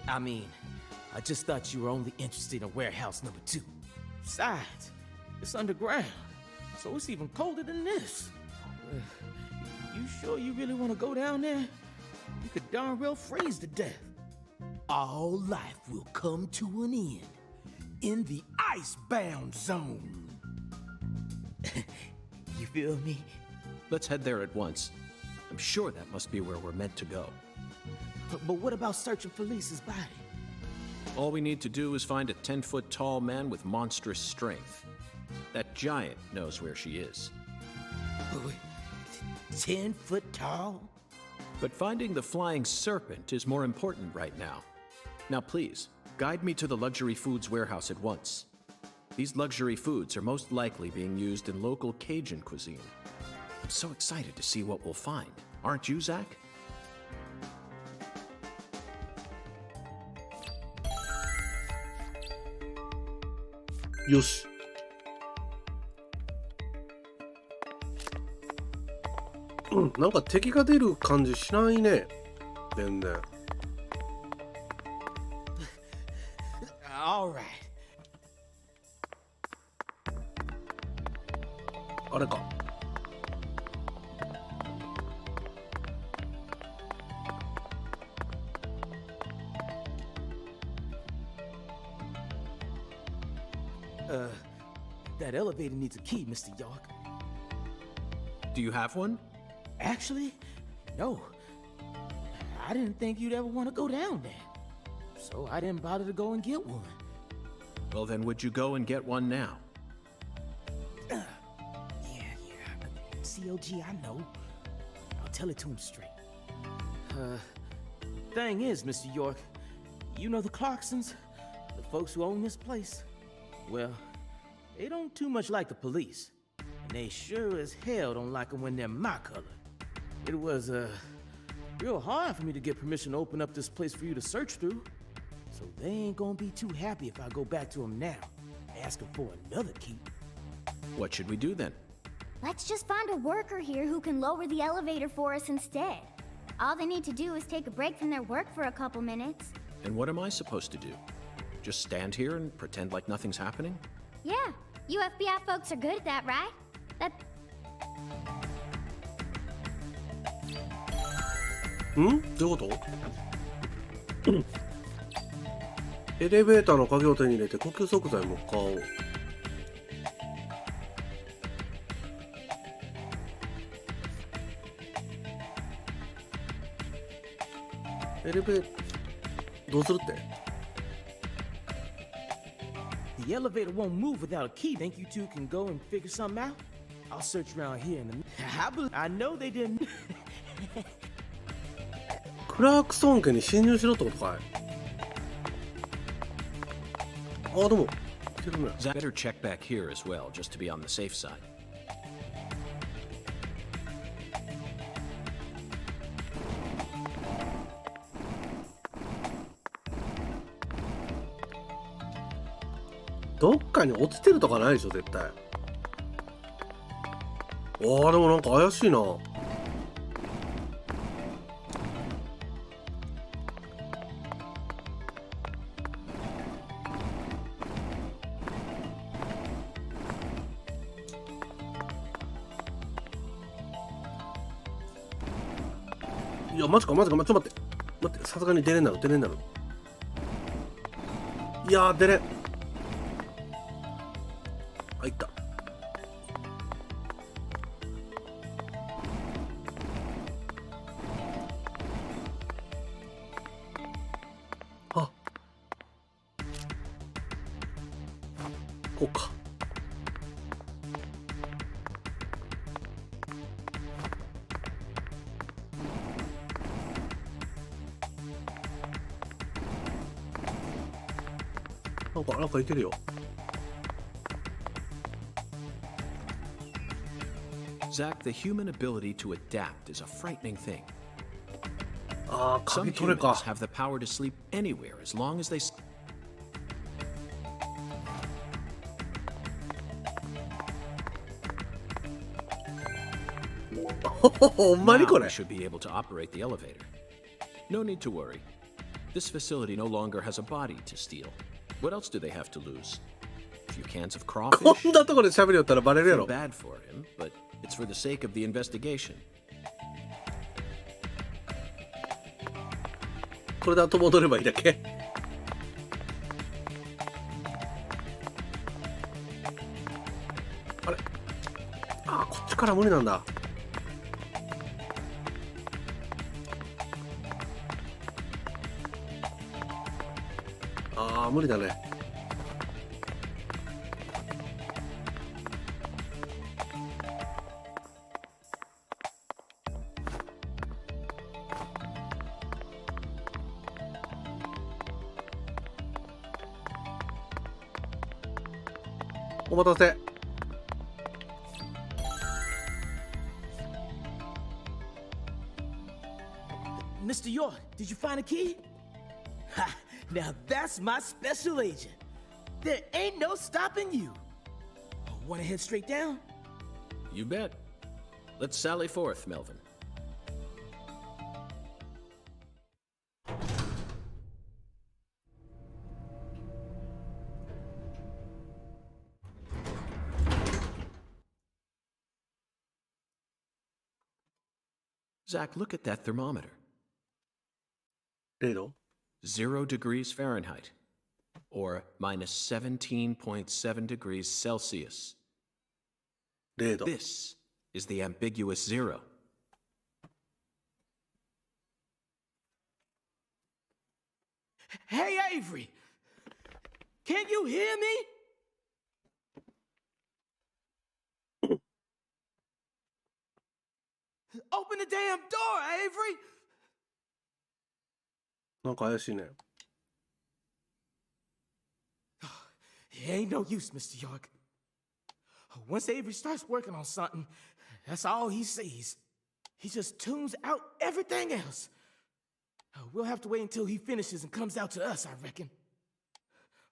I just thought you were only interested in warehouse number 2. Besides, it's underground, so it's even colder than this. You sure you really want to go down there? You could darn well freeze to death. All life will come to an end in the icebound zone. You feel me? Let's head there at once. I'm sure that must be where we're meant to go. But what about searching for Lisa's body? All we need to do is find a 10-foot tall man with monstrous strength. That giant knows where she is. 10 foot tall? But finding the flying serpent is more important right now. Now please, guide me to the luxury foods warehouse at once. These luxury foods are most likely being used in local Cajun cuisine. I'm so excited to see what we'll find. Aren't you, Zach? よし。なんか敵が出る感じしないね。全然。All right. あれか。That elevator needs a key, Mr. York. Do you have one? Actually, no. I didn't think you'd ever want to go down there. So I didn't bother to go and get one. Well, then would you go and get one now? Yeah. COG, I know. I'll tell it to him straight. Thing is, Mr. York, you know the Clarksons, the folks who own this place. Well, they don't too much like the police. And they sure as hell don't like them when they're my color. It was, real hard for me to get permission to open up this place for you to search through. So they ain't gonna be too happy if I go back to them now, asking for another key. What should we do then? Let's just find a worker here who can lower the elevator for us instead. All they need to do is take a break from their work for a couple minutes. And what am I supposed to do? Just stand here and pretend like nothing's happening? Yeah, you FBI folks are good at that, right? That... どういうこと？エレベーターの鍵を手に入れて呼吸即剤も買おう。エレベーターどうするって？ The elevator won't move without a key. Think you two can go and figure something out? I'll search around here in I know they didn't. クラークソン家に侵入しろってことかい？あ、でも来てるね。 Zach, better check back here as well, just to be on the safe side. どっかに落ちてるとかないでしょ絶対。あーでもなんか怪しいな。いやマジかマジか、ちょっと待ってさすがに出れんなる。いやー出れん。あ、いった。あ、こうか。なんかいけるよ。Zach, the human ability to adapt is a frightening thing. ああ、 Some 鍵取れ humans か。 have the power to sleep anywhere as long as they. ほんまに Now こ we れ。 should be able to operate the elevator. No need to worry. This facility no longer has a body to steal. What else do they have to lose? A few cans of こ crawfish? んなところで喋りよったらバレるや Feel ろ。 bad for him, but it's for the sake of the investigation. これで後戻ればいいだけ。あれ、あーこっちから無理なんだ。ああ無理だね。お待たせ。Mr. York, did you find a key? Ha! Now that's my special agent. There ain't no stopping you. Want to head straight down? You bet. Let's sally forth, Melvin. Zach, look at that thermometer. 0度 0 degrees Fahrenheit, or minus 17.7 degrees Celsius. 0度 This is the ambiguous 0. Hey, Avery! Can you hear me? Open the damn door, Avery! なんか怪しいね。 It ain't no use, Mr. York. Once Avery starts working on something, that's all he sees. He just tunes out everything else. We'll have to wait until he finishes and comes out to us, I reckon.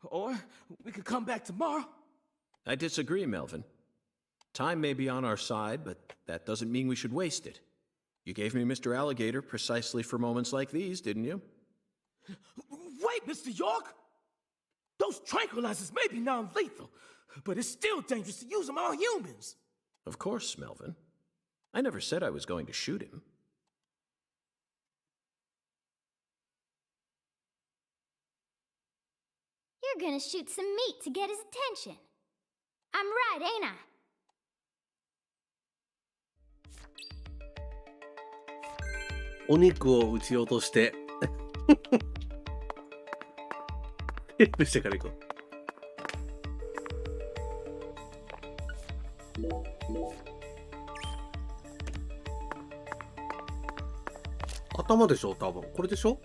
Or we could come back tomorrow. I disagree, Melvin. Time may be on our side, but that doesn't mean we should waste it. You gave me Mr. Alligator precisely for moments like these, didn't you? Wait, Mr. York! Those tranquilizers may be non-lethal, but it's still dangerous to use them on humans. Of course, Melvin. I never said I was going to shoot him. You're gonna shoot some meat to get his attention. I'm right, ain't I? お肉を撃ち落としてヘルプしてから行こう。頭でしょ多分。これでしょ。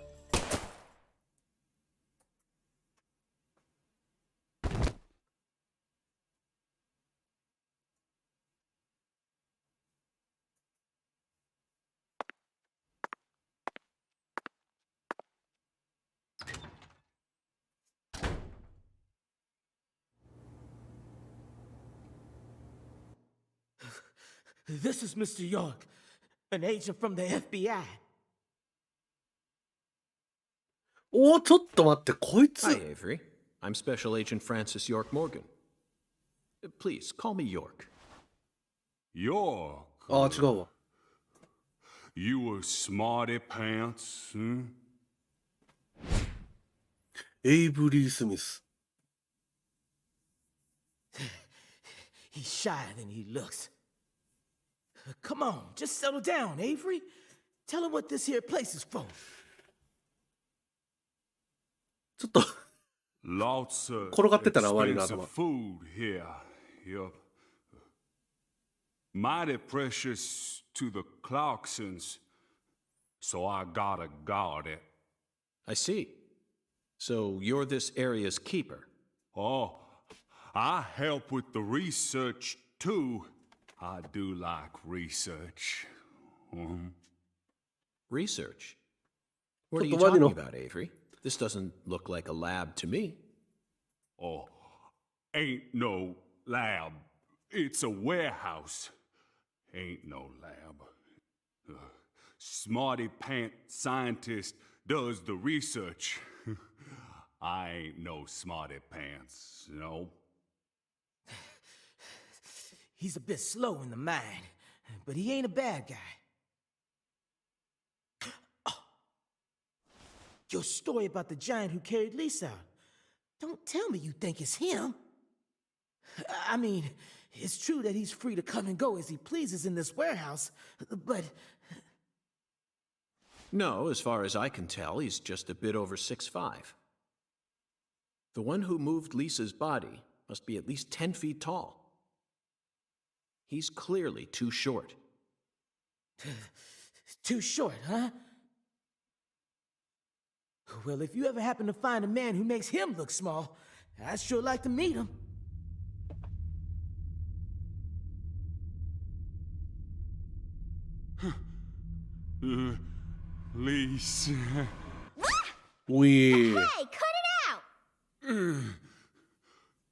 This is Mr. York, an agent from the FBI. おー、ちょっと待って、こいつ。 Hi, Avery. I'm Special Agent Francis York Morgan. Please, call me York. York. ああ、違うわ。 You a smarty pants, hmm? エイブリー・スミス。 He's shyer than he looks. Come on, just settle down, Avery. Tell him what this here place is for. ちょっと Lots of 転がってたな、ワニの expensive 頭。 food here. Yup. Mighty precious to the Clarksons, so I gotta guard it. I see. So you're this area's keeper. Oh, I help with the research too. I do like research. Research? What are you ちょっとワニ talking の about, Avery? This doesn't look like a lab to me. Oh, ain't no lab. It's a warehouse. Ain't no lab. Smarty pant scientist does the research. I ain't no smarty pants, you know. He's a bit slow in the mind, but he ain't a bad guy. Oh. Your story about the giant who carried Lisa out. Don't tell me you think it's him. I mean, it's true that he's free to come and go as he pleases in this warehouse, but... No, as far as I can tell, he's just a bit over 6'5". The one who moved Lisa's body must be at least 10 feet tall. He's clearly too short. Too short, huh? Well, if you ever happen to find a man who makes him look small, I'd sure like to meet him. Lease. We. Hey, cut it out!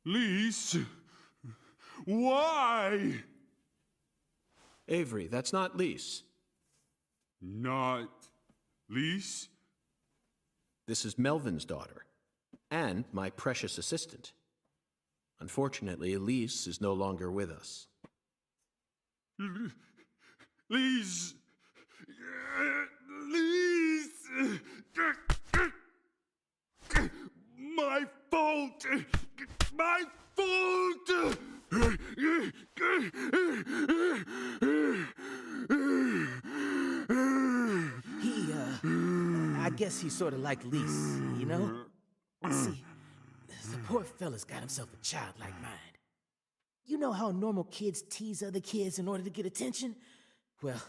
Lease? Why? Avery, that's not Lise. Not Lease? This is Melvin's daughter, and my precious assistant. Unfortunately, Elise is no longer with us. Lease! Lease! My fault! My fault! I guess he's sort of like Lise, you know? See, the poor fella's got himself a childlike mind. You know how normal kids tease other kids in order to get attention? Well,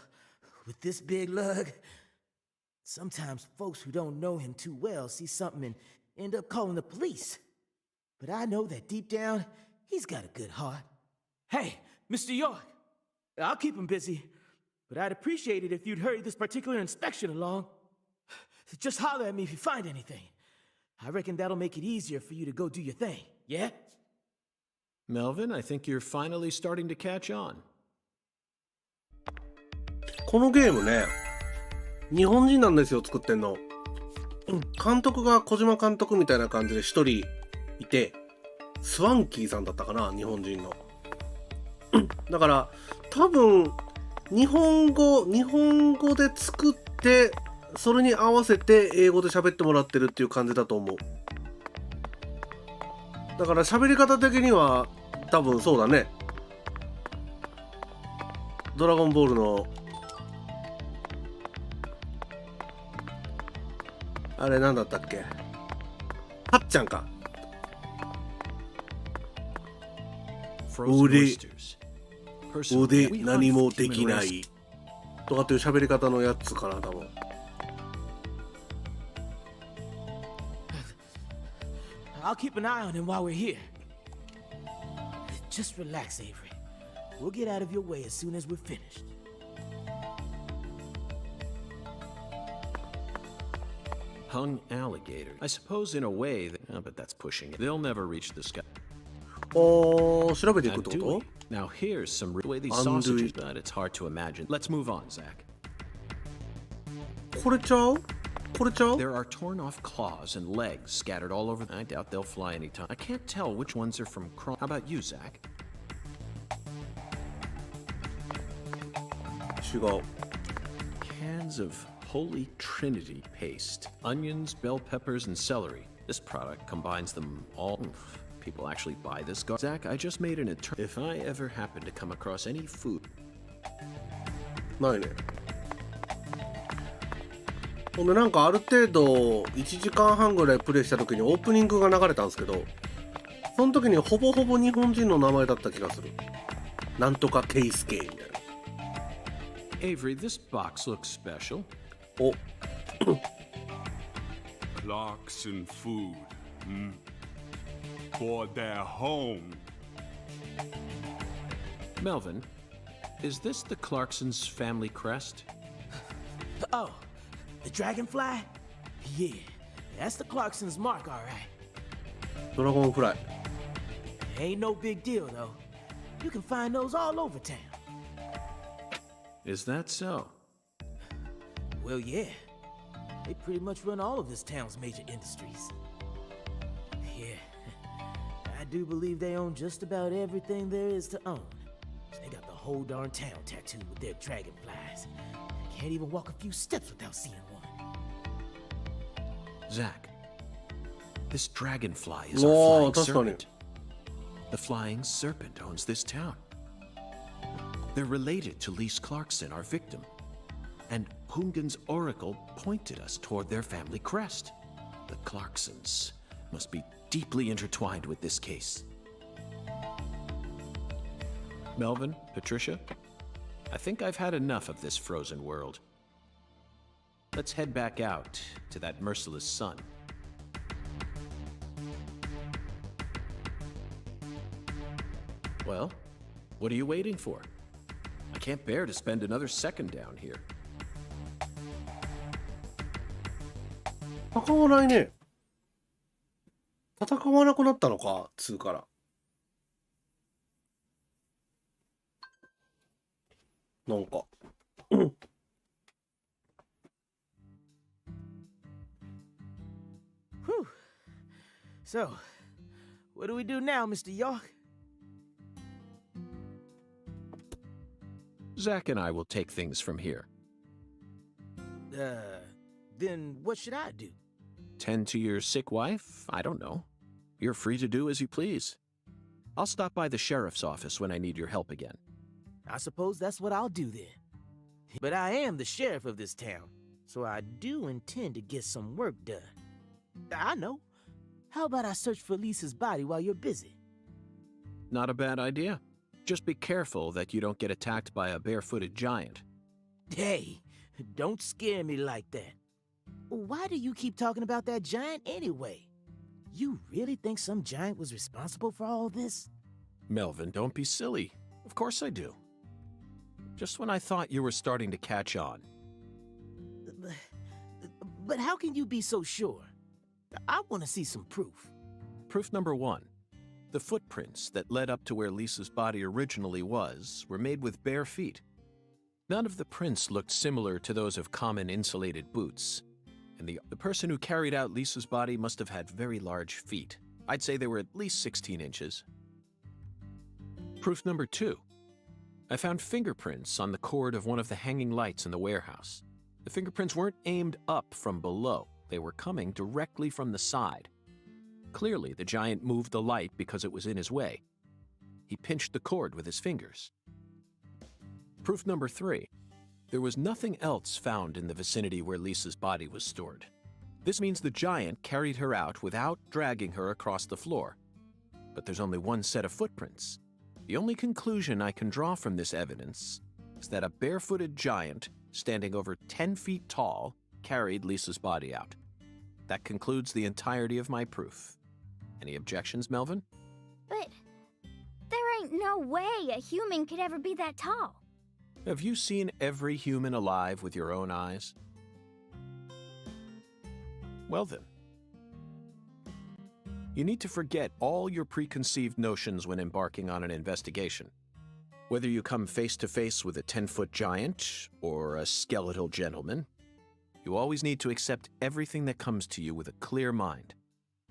with this big lug, sometimes folks who don't know him too well see something and end up calling the police. But I know that deep down, he's got a good heart. Hey, Mr. York, I'll keep him busy, but I'd appreciate it if you'd hurry this particular inspection along. Just holler at me if you find anything. I reckon that'll make it easier for you to go do your thing, yeah? Melvin, I think you're finally starting to catch on. このゲームね、日本人なんですよ、作ってんの。監督が小島監督みたいな感じで一人いて、スワンキーさんだったかな、日本人の。だから多分日本語で作って、それに合わせて英語で喋ってもらってるっていう感じだと思う。だから喋り方的には多分そうだね。ドラゴンボールのあれなんだったっけ？はっちゃんか。腕何もできないとかっていう喋り方のやつかな、多分。I'll keep an eye on him while we're here. Just relax, Avery. We'll get out of your way as soon as we're finished. Hung alligator. I suppose in a way that, but that's pushing it. They'll never reach the sky. 調べていくってこ Andouille. Now here's some the way these Andouille. sausages, but it's hard to imagine. Let's move on, Zach. と？これちゃう？これちゃう？ There are torn off claws and legs scattered all over. I doubt they'll fly anytime. I can't tell which ones are from How about you, Zach? 違う。 Cans of Holy Trinity paste. Onions, bell peppers, and celery. This product combines them all. People actually buy this. Zach, I just made an If I ever happen to come across any food. ないね。ほんでなんかある程度1時間半ぐらいプレイした時にオープニングが流れたんですけど、その時にほぼほぼ日本人の名前だった気がする。なんとかケイスケみたいな。Avery, this box looks special. お、Clarkson food. For their home. Melvin, is this the Clarksons' family crest? Oh, the dragonfly? Yeah, that's the Clarksons' mark, all right. ドラゴンフライ。 Ain't no big deal, though. You can find those all over town. Is that so? Well, yeah. They pretty much run all of this town's major industries. Yeah, I do believe they own just about everything there is to own. They got the whole darn town tattooed with their dragonflies. Can't even walk a few steps without seeing one. Zach, this dragonfly is Whoa, our flying that's funny. serpent. The flying serpent owns this town. They're related to Lise Clarkson, our victim. And Hungan's oracle pointed us toward their family crest. The Clarksons must be deeply intertwined with this case. Melvin, Patricia, I think I've had enough of this frozen world. Let's head back out to that merciless sun. Well, what are you waiting for? I can't bear to spend another second down here. 戦わないね。戦わなくなったのか、2から。なんか。Whew. So, what do we do now, Mr. York? Zach and I will take things from here. Then what should I do? Tend to your sick wife? I don't know. You're free to do as you please. I'll stop by the sheriff's office when I need your help again. I suppose that's what I'll do then. But I am the sheriff of this town, so I do intend to get some work done. I know. How about I search for Lisa's body while you're busy? Not a bad idea. Just be careful that you don't get attacked by a barefooted giant. Hey, don't scare me like that. Why do you keep talking about that giant anyway? You really think some giant was responsible for all this? Melvin, don't be silly. Of course I do. Just when I thought you were starting to catch on. But how can you be so sure? I want to see some proof. Proof number 1. The footprints that led up to where Lisa's body originally was were made with bare feet. None of the prints looked similar to those of common insulated boots. And the person who carried out Lisa's body must have had very large feet. I'd say they were at least 16 inches. Proof number 2. I found fingerprints on the cord of one of the hanging lights in the warehouse. The fingerprints weren't aimed up from below. They were coming directly from the side. Clearly, the giant moved the light because it was in his way. He pinched the cord with his fingers. Proof number 3. There was nothing else found in the vicinity where Lisa's body was stored. This means the giant carried her out without dragging her across the floor. But there's only one set of footprints. The only conclusion I can draw from this evidence is that a barefooted giant, standing over 10 feet tall, carried Lisa's body out. That concludes the entirety of my proof. Any objections, Melvin? But there ain't no way a human could ever be that tall. Have you seen every human alive with your own eyes? Well then. You need to forget all your preconceived notions when embarking on an investigation. Whether you come face to face with a 10-foot giant or a skeletal gentleman, you always need to accept everything that comes to you with a clear mind.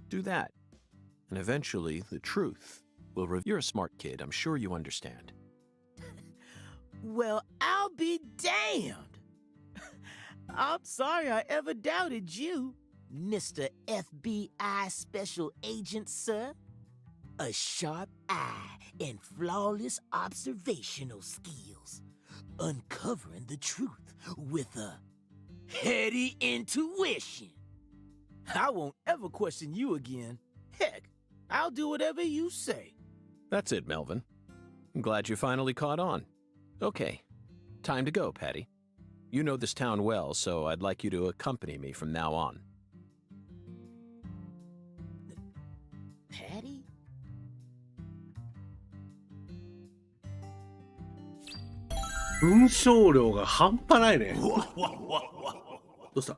Do that, and eventually the truth will reveal. You're a smart kid, I'm sure you understand. Well, I'll be damned. I'm sorry I ever doubted you, Mr. FBI Special Agent, sir. A sharp eye and flawless observational skills. Uncovering the truth with a heady intuition. I won't ever question you again. Heck, I'll do whatever you say. That's it, Melvin. I'm glad you finally caught on. Okay, time to go, Patty. You know this town well, so I'd like you to accompany me from now on. Patty? 文章量が半端ないね。どうした？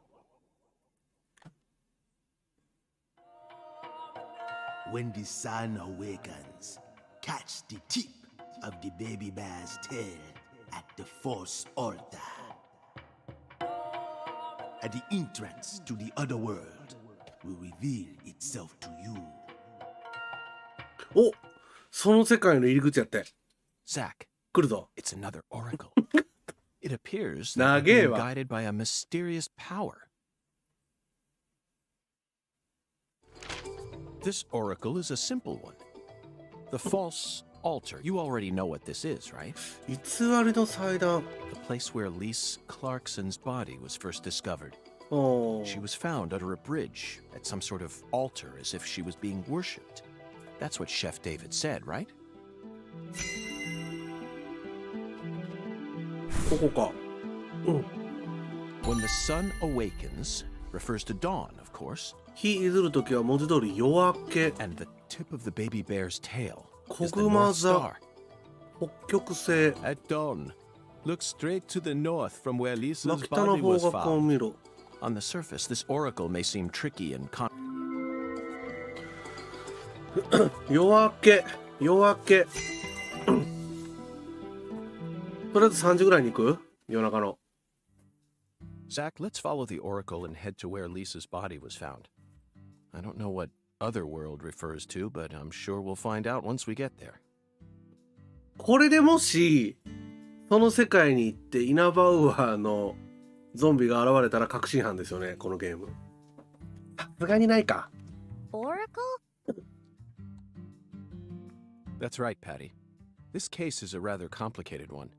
When the sun awakens, catch the tip of the baby bear's tail at the Force altar. At the entrance to the other world will reveal itself to you. お、その世界の入り口やって。 Zach, 来るぞ。 it's another oracle. It appears that 長 we're え being わ。 guided by a mysterious power. This oracle is a simple one. The false altar. You already know what this is, right? 偽りの祭壇。 The place where Lise Clarkson's body was first discovered. おー She was found under a bridge at some sort of altar as if she was being worshipped. That's what Chef David said, right? ここか。うん。 When the sun awakens refers to dawn, of course, 日いずるときは文字通り夜明け。 and the tip of the baby bear's tail 子 is the 熊 North 座。 Star. 北極星。 At dawn, Look straight to the north from where まあ Lisa's 北の body 方 was 角を found. 見ろ。 On the surface, this oracle may seem tricky and 夜明け夜明けとりあえず3時ぐらいに行く？夜中の。 Zach, let's follow the oracle and head to where Lisa's body was found. I don't know what otherworld refers to, but I'm sure we'll find out once we get there. これでもしその世界に行ってイナバウアーのゾンビが現れたら確信犯ですよね、このゲーム。さすがにないか。 Oracle? That's right, Patty. This case is a rather complicated one.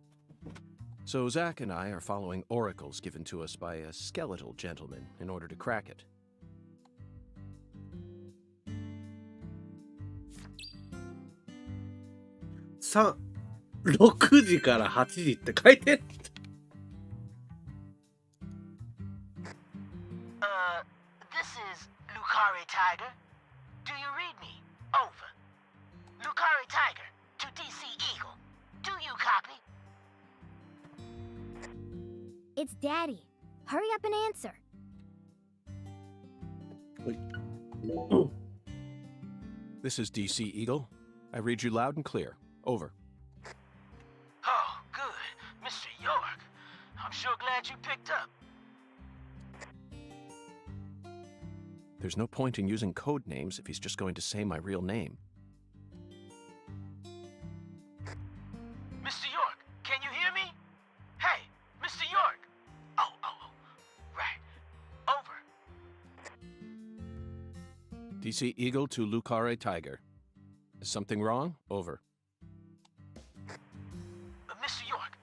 So Zach and I are following oracles given to us by a skeletal gentleman in order to crack it. 6時から8時って書いてる。This is Lucari Tiger. Do you read me? Over. Lucari Tiger to DC Eagle. Do you copy? It's Daddy. Hurry up and answer. This is DC Eagle. I read you loud and clear. Over. Oh, good. Mr. York. I'm sure glad you picked up. There's no point in using code names if he's just going to say my real name. Mr. York, can you hear me? Hey, Mr. York. Oh, right. Over. DC Eagle to Lucare Tiger. Is something wrong? Over. Mr. York,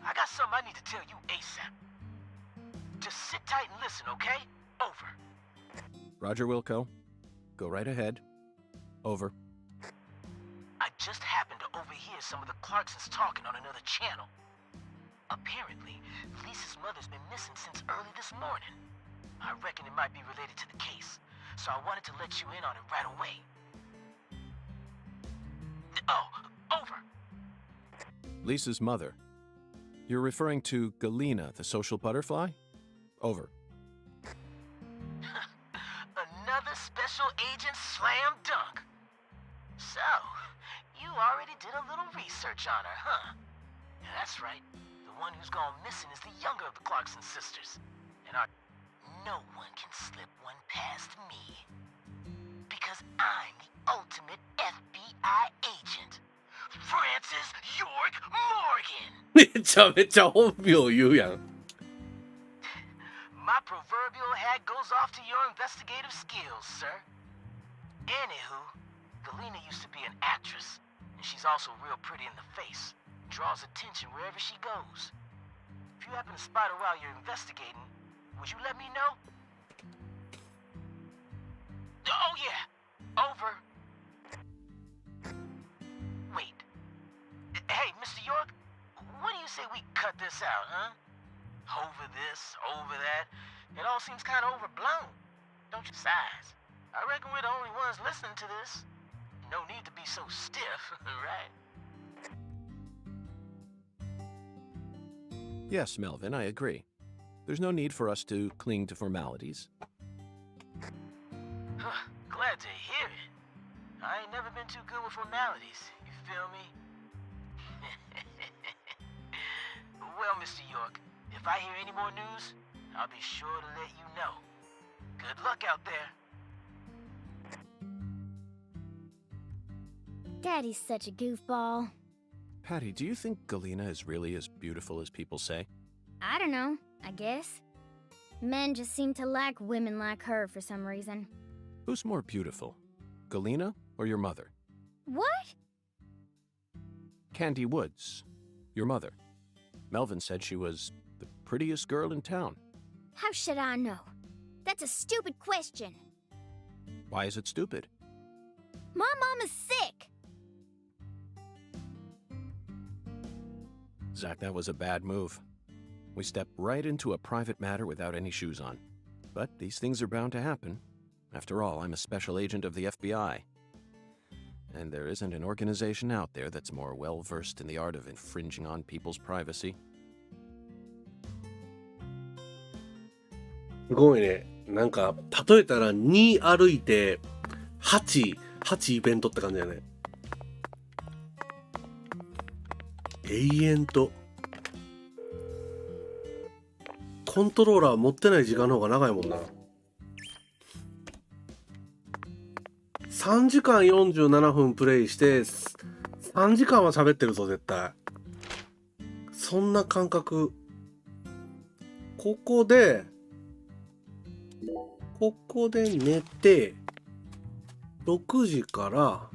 I got something I need to tell you ASAP. Just sit tight and listen, okay? Over. Roger Wilco. Go right ahead. Over. I just happened to overhear some of the Clarksons talking on another channel. Apparently, Lisa's mother's been missing since early this morning. I reckon it might be related to the case, so I wanted to let you in on it right away. Oh, over. Lisa's mother. You're referring to Galena, the social butterfly? Over. Another special agent slam dunk. So, you already did a little research on her, huh? Yeah, that's right. The one who's gone missing is the younger of the Clarkson sisters. And no one can slip one past me. Because I'm the ultimate FBI agent. Francis York Morgan! めちゃめちゃ本名言うやん。 My proverbial hat goes off to your investigative skills, sir. Anywho, Galena used to be an actress, and she's also real pretty in the face. Draws attention wherever she goes. If you happen to spot her while you're investigating, would you let me know? Oh yeah, over. Wait. Hey, Mr. York, what do you say we cut this out, huh? Over this, over that. It all seems kind of overblown. Don't you? Besides, I reckon we're the only ones listening to this. No need to be so stiff, right? Yes, Melvin, I agree. There's no need for us to cling to formalities. Glad to hear it. I ain't never been too good with formalities, you feel me? Well, Mr. York, if I hear any more news, I'll be sure to let you know. Good luck out there. Daddy's such a goofball. Patty, do you think Galena is really as beautiful as people say? I don't know, I guess. Men just seem to like women like her for some reason. Who's more beautiful, Galena or your mother? What? Candy Woods, your mother. Melvin said she was the prettiest girl in town. How should I know? That's a stupid question. Why is it stupid? My mom is sick. Zach, that was a bad move. We stepped right into a private matter without any shoes on. But these things are bound to happen. After all, I'm a special agent of the FBI. And there isn't an organization out there that's more well-versed in the art of infringing on people's privacy. すごいね。なんか例えたら2歩いて8イベントって感じだよね。永遠とコントローラー持ってない時間の方が長いもんな。3時間47分プレイして3時間は喋ってるぞ絶対。そんな感覚。ここで寝て6時から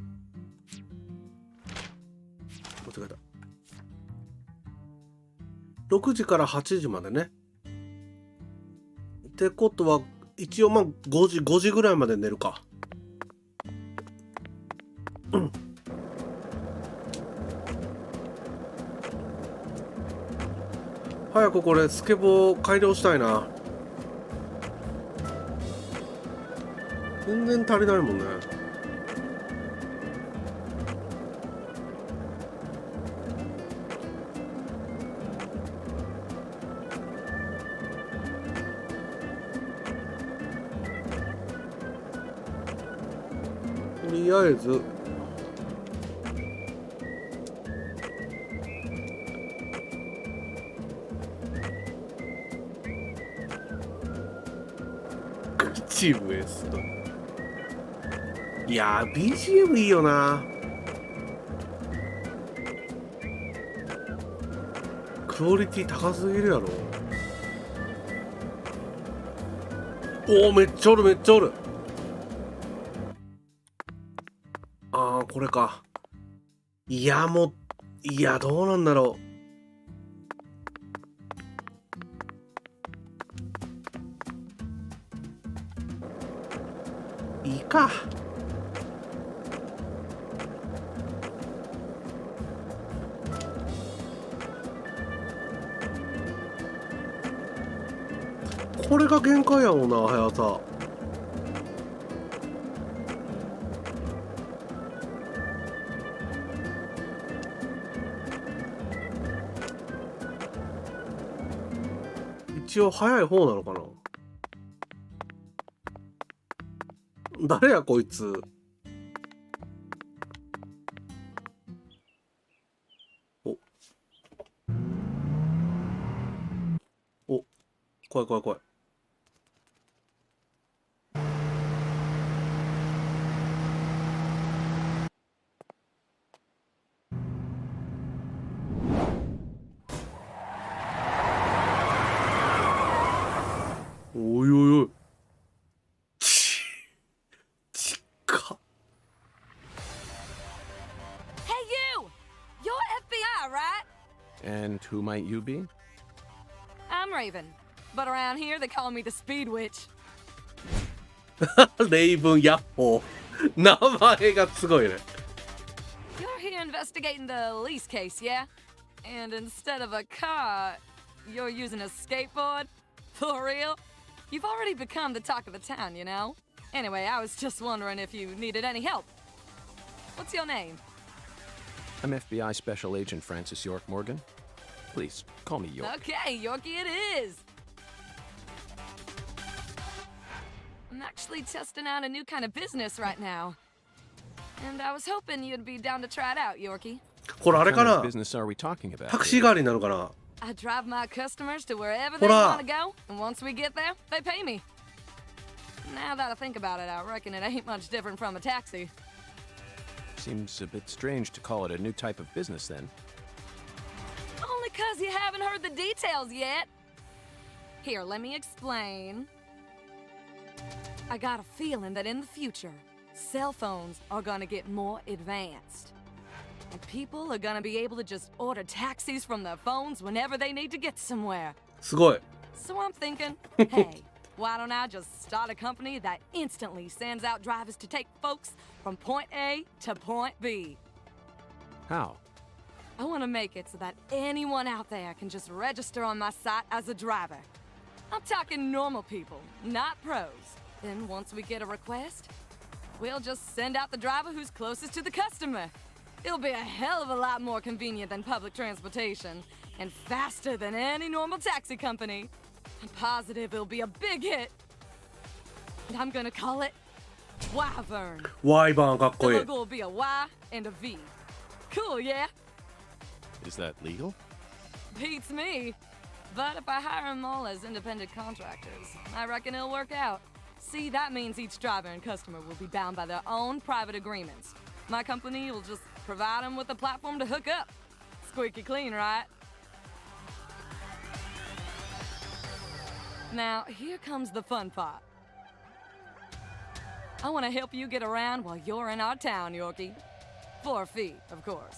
間違えた。6時から8時までね。ってことは一応まあ5時ぐらいまで寝るか。早くこれスケボー改良したいな。全然足りないもんね。とりあえず口ウエスト。いやー BGM いいよな。クオリティ高すぎるやろ。おおめっちゃおるめっちゃおる。ああこれか。いやもういやどうなんだろう。いいか。これが限界やもんな速さ。一応速い方なのかな。誰やこいつ。お怖い怖い怖い。おいおいおい。ちっか。Hey, you! You're FBI, right? And who might you be? I'm Raven, but around here they call me the Speed Witch. レイブンヤッホー。名前がすごいね。You're here investigating the lease case, yeah? And instead of a car, you're using a skateboard? For real? You've already become the talk of the town, you know? Anyway, I was just wondering if you needed any help. What's your name? I'm FBI Special Agent Francis York Morgan. Please, call me York. Okay, Yorkie it is! I'm actually testing out a new kind of business right now. And I was hoping you'd be down to try it out, Yorkie. これあれ What か kind of な。 business are we talking about? タクシー代わりになるかな。 I drive my customers to wherever they Hola. want to go, and once we get there, they pay me. Now that I think about it, I reckon it ain't much different from a taxi. Seems a bit strange to call it a new type of business then. Only 'cause you haven't heard the details yet. Here, let me explain. I got a feeling that in the future, cell phones are gonna get more advanced. And people are gonna be able to just order taxis from their phones whenever they need to get somewhere. すごい。 So I'm thinking, hey, why don't I just start a company that instantly sends out drivers to take folks from point A to point B? How? I want to make it so that anyone out there can just register on my site as a driver. I'm talking normal people, not pros. Then once we get a request, we'll just send out the driver who's closest to the customer. It'll be a hell of a lot more convenient than public transportation and faster than any normal taxi company. I'm positive it'll be a big hit. And I'm gonna call it Wyvern. ワイバーンかっ The こいい。 logo will be a Y and a V. Cool, yeah? Is that legal? Beats me. But if I hire them all as independent contractors, I reckon it'll work out. See, that means each driver and customer will be bound by their own private agreements. My company will just provide them with a platform to hook up. Squeaky clean, right? Now, here comes the fun part. I want to help you get around while you're in our town, Yorkie. For a fee, of course.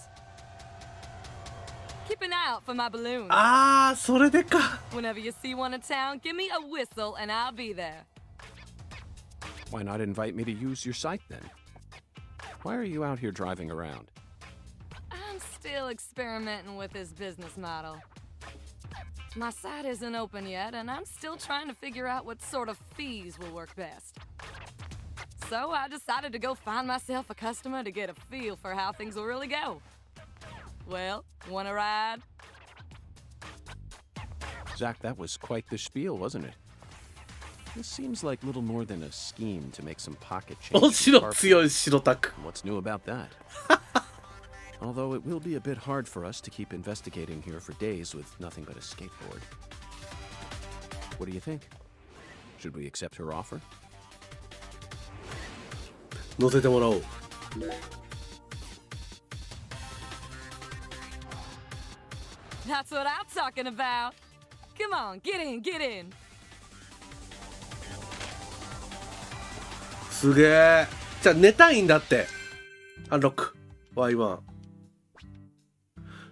Keep an eye out for my balloons. あー、それでか。 Whenever you see one in town, give me a whistle and I'll be there. Why not invite me to use your site then? Why are you out here driving around? I'm still experimenting with this business model. My site isn't open yet, and I'm still trying to figure out what sort of fees will work best. So I decided to go find myself a customer to get a feel for how things will really go. Well, wanna ride? Zach, that was quite the spiel, wasn't it? This seems like little more than a scheme to make some pocket change. 面白強い白タク。 What's new about that? Although it will be a bit hard for us to keep investigating here for days with nothing but a skateboard. What do you think? Should we accept her offer? 乗せてもらおう。 That's what I'm talking about. Come on, get in, get in. すげえ。じゃあ寝たいんだって。アンロック。Y1。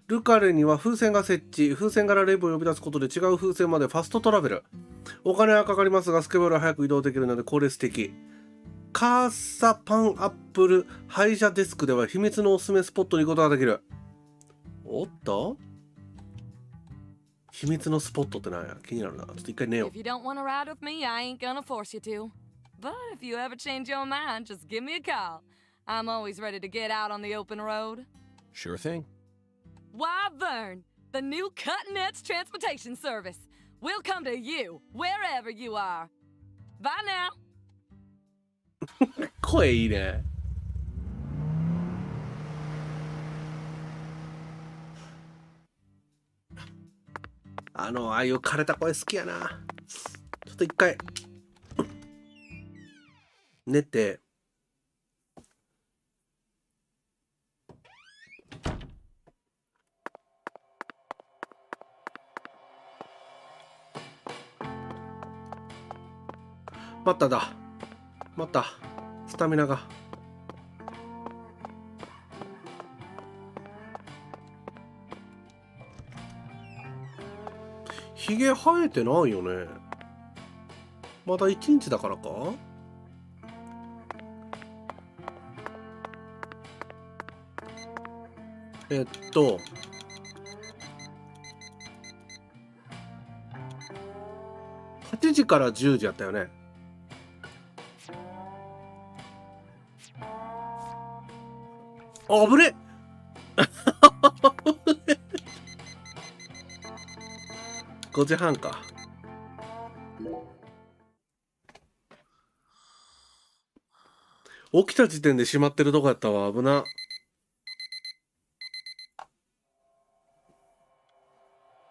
ルカレには風船が設置。風船からレブを呼び出すことで違う風船までファストトラベル。お金はかかりますが、スケボールは早く移動できるので効率的。カーサパンアップル配車デスクでは秘密のおすすめスポットに行くことができる。おっと秘密のスポットってなんや気になるな。ちょっと一回寝よう。 If you don't want to ride with me, I ain't gonna force you to. But if you ever change your mind, just give me a call. I'm always ready to get out on the open road. Sure thing. Wyvern, the new cutting-edge transportation service. We'll come to you, wherever you are. Bye now. 声いいね。ああいう枯れた声好きやな。ちょっと一回寝て待っただ。待った。スタミナが。ひげ生えてないよね。まだ1日だからか。8時から10時やったよね。あぶね5時半か。起きた時点で閉まってるとこやったわ。危な。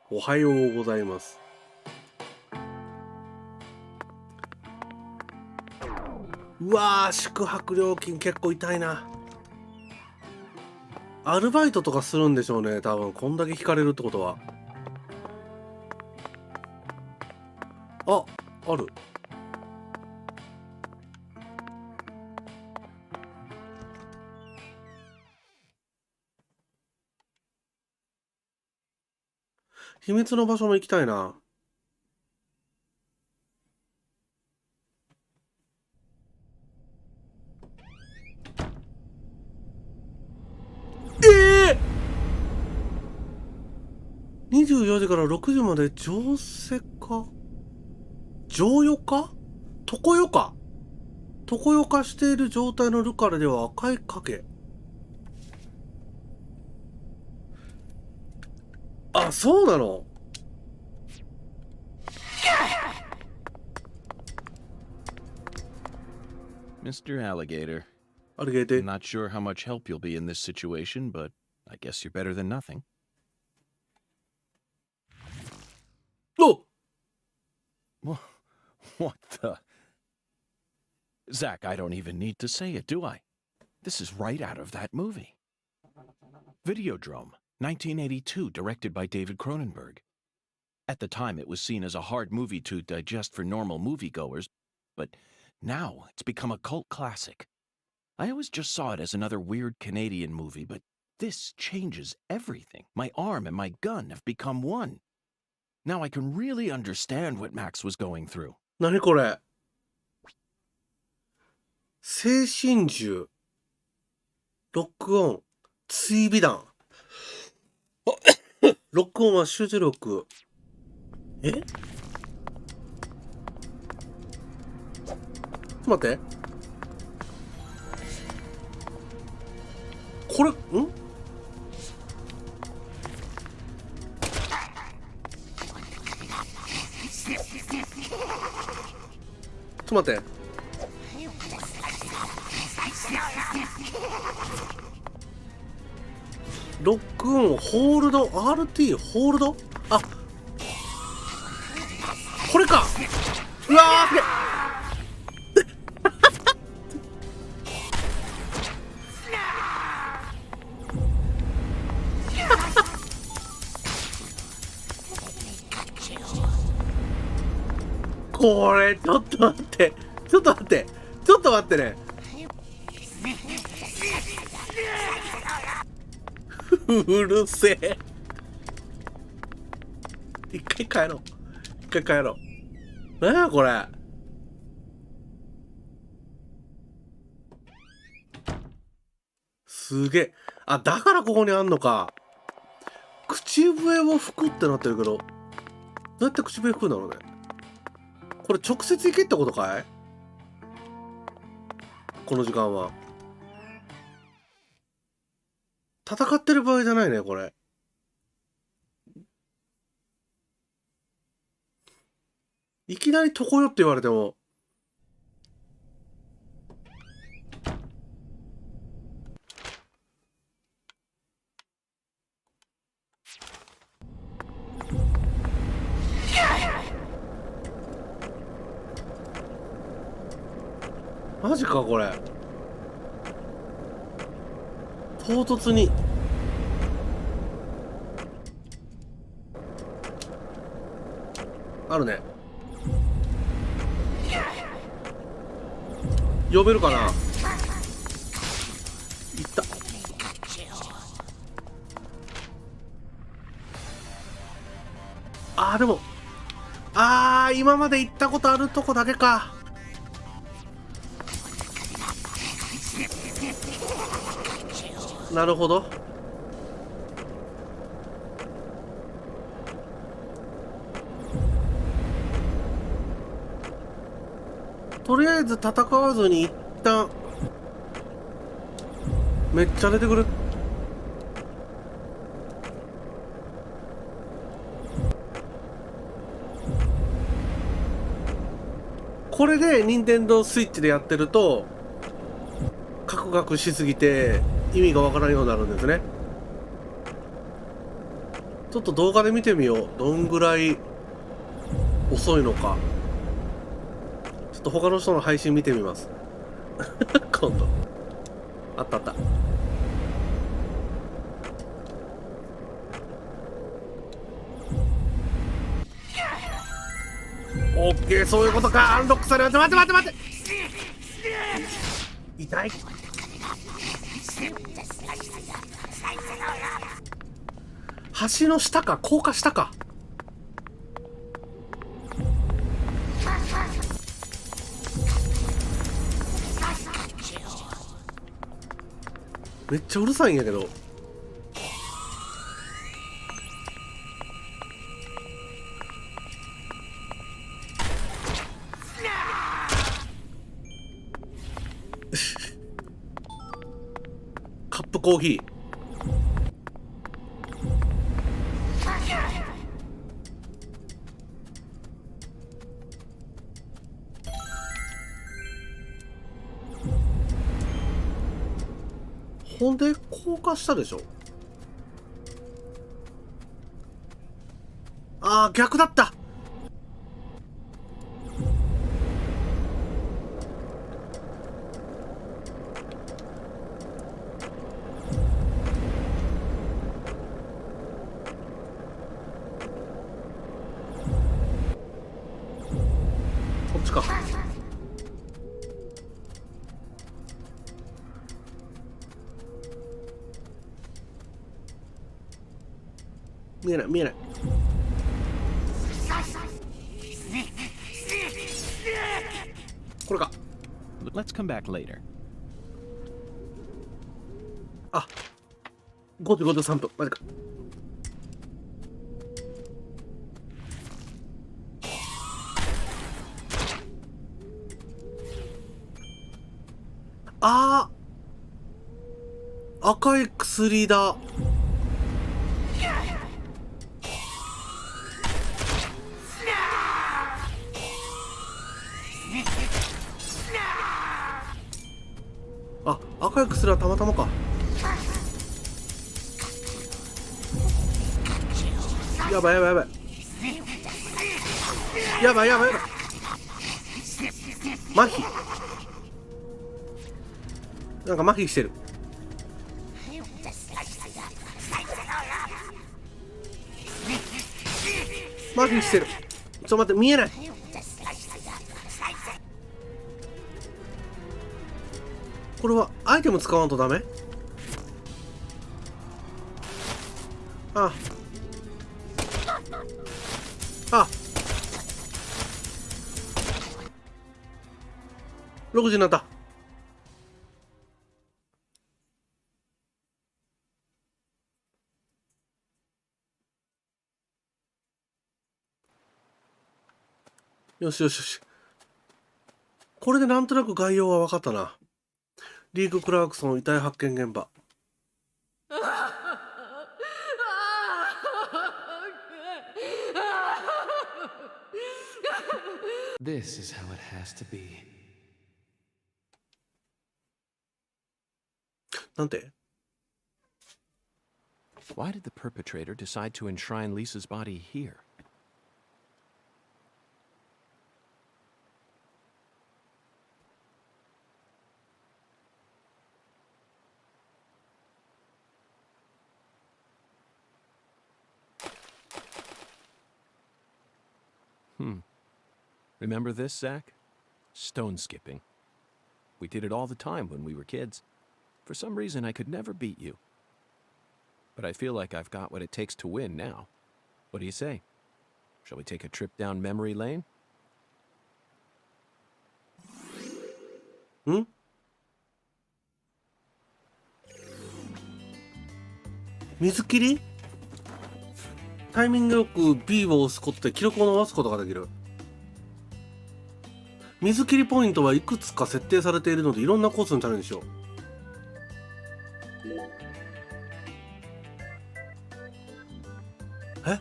おはようございます。うわー、宿泊料金結構痛いな。アルバイトとかするんでしょうね、多分。こんだけ引かれるってことは。ある。秘密の場所も行きたいな。24時から6時まで常設か常夜か常夜か常夜化している状態のルカレでは赤い影。あ、そうなの。Mr. Alligator, ありがて I'm not sure how much help you'll be in this situation, but I guess you're better than nothing. お What the? Zach, I don't even need to say it, do I? This is right out of that movie. Videodrome, 1982, directed by David Cronenberg. At the time, it was seen as a hard movie to digest for normal moviegoers, but now it's become a cult classic. I always just saw it as another weird Canadian movie, but this changes everything. My arm and my gun have become one. Now I can really understand what Max was going through. 何これ精神銃ロックオン追尾弾ロックオンは集中力ちょっと待ってこれんちょっと待ってロックオンホールド RT ホールドあこれかうわーすげえこれちょっと待ってちょっと待ってちょっと待ってねうるせえ一回帰ろう一回帰ろう何やこれすげえあだからここにあんのか口笛を吹くってなってるけどどうやって口笛吹くんだろうねこれ直接行けってことかいこの時間は戦ってる場合じゃないねこれいきなり床よって言われてもマジかこれ唐突にあるね呼べるかないったでも今まで行ったことあるとこだけかなるほどとりあえず戦わずに一旦めっちゃ出てくるこれで任天堂スイッチでやってるとカクカクしすぎて意味がわからんようになるんですねちょっと動画で見てみようどんぐらい遅いのかちょっと他の人の配信見てみます今度あったあったオッケーそういうことかアンロックされ待って痛い橋の下か高架下かめっちゃうるさいんやけどカップコーヒーほんで降下したでしょ。ああ、逆だった。こっちか。見えない見えない。これか。 Let's come back later. あ、5時53分。マジか。あー、赤い薬だ。あ、赤い薬はたまたまか。やばいやばいやばい。やばいやばいやばい。麻痺。なんか麻痺してる。麻痺してる。ちょっと待って、見えない。これはアイテム使わんとダメ？ああ、6時になった。よしよしよし。これでなんとなく概要は分かったな。リーグ・クラークソン遺体発見現場。This is how it has to be. なんて？ Why did the perpetrator decide to enshrine Lisa's body here? Remember this, Zach? Stone skipping. We did it all the time when we were kids. For some reason, I could never beat you. But I feel like I've got what it takes to win now. What do you say? Shall we take a trip down memory lane? ん？水切り？タイミングよく B を押すことで記録を伸ばすことができる。水切りポイントはいくつか設定されているので、いろんなコースにチャレンジしよう。え？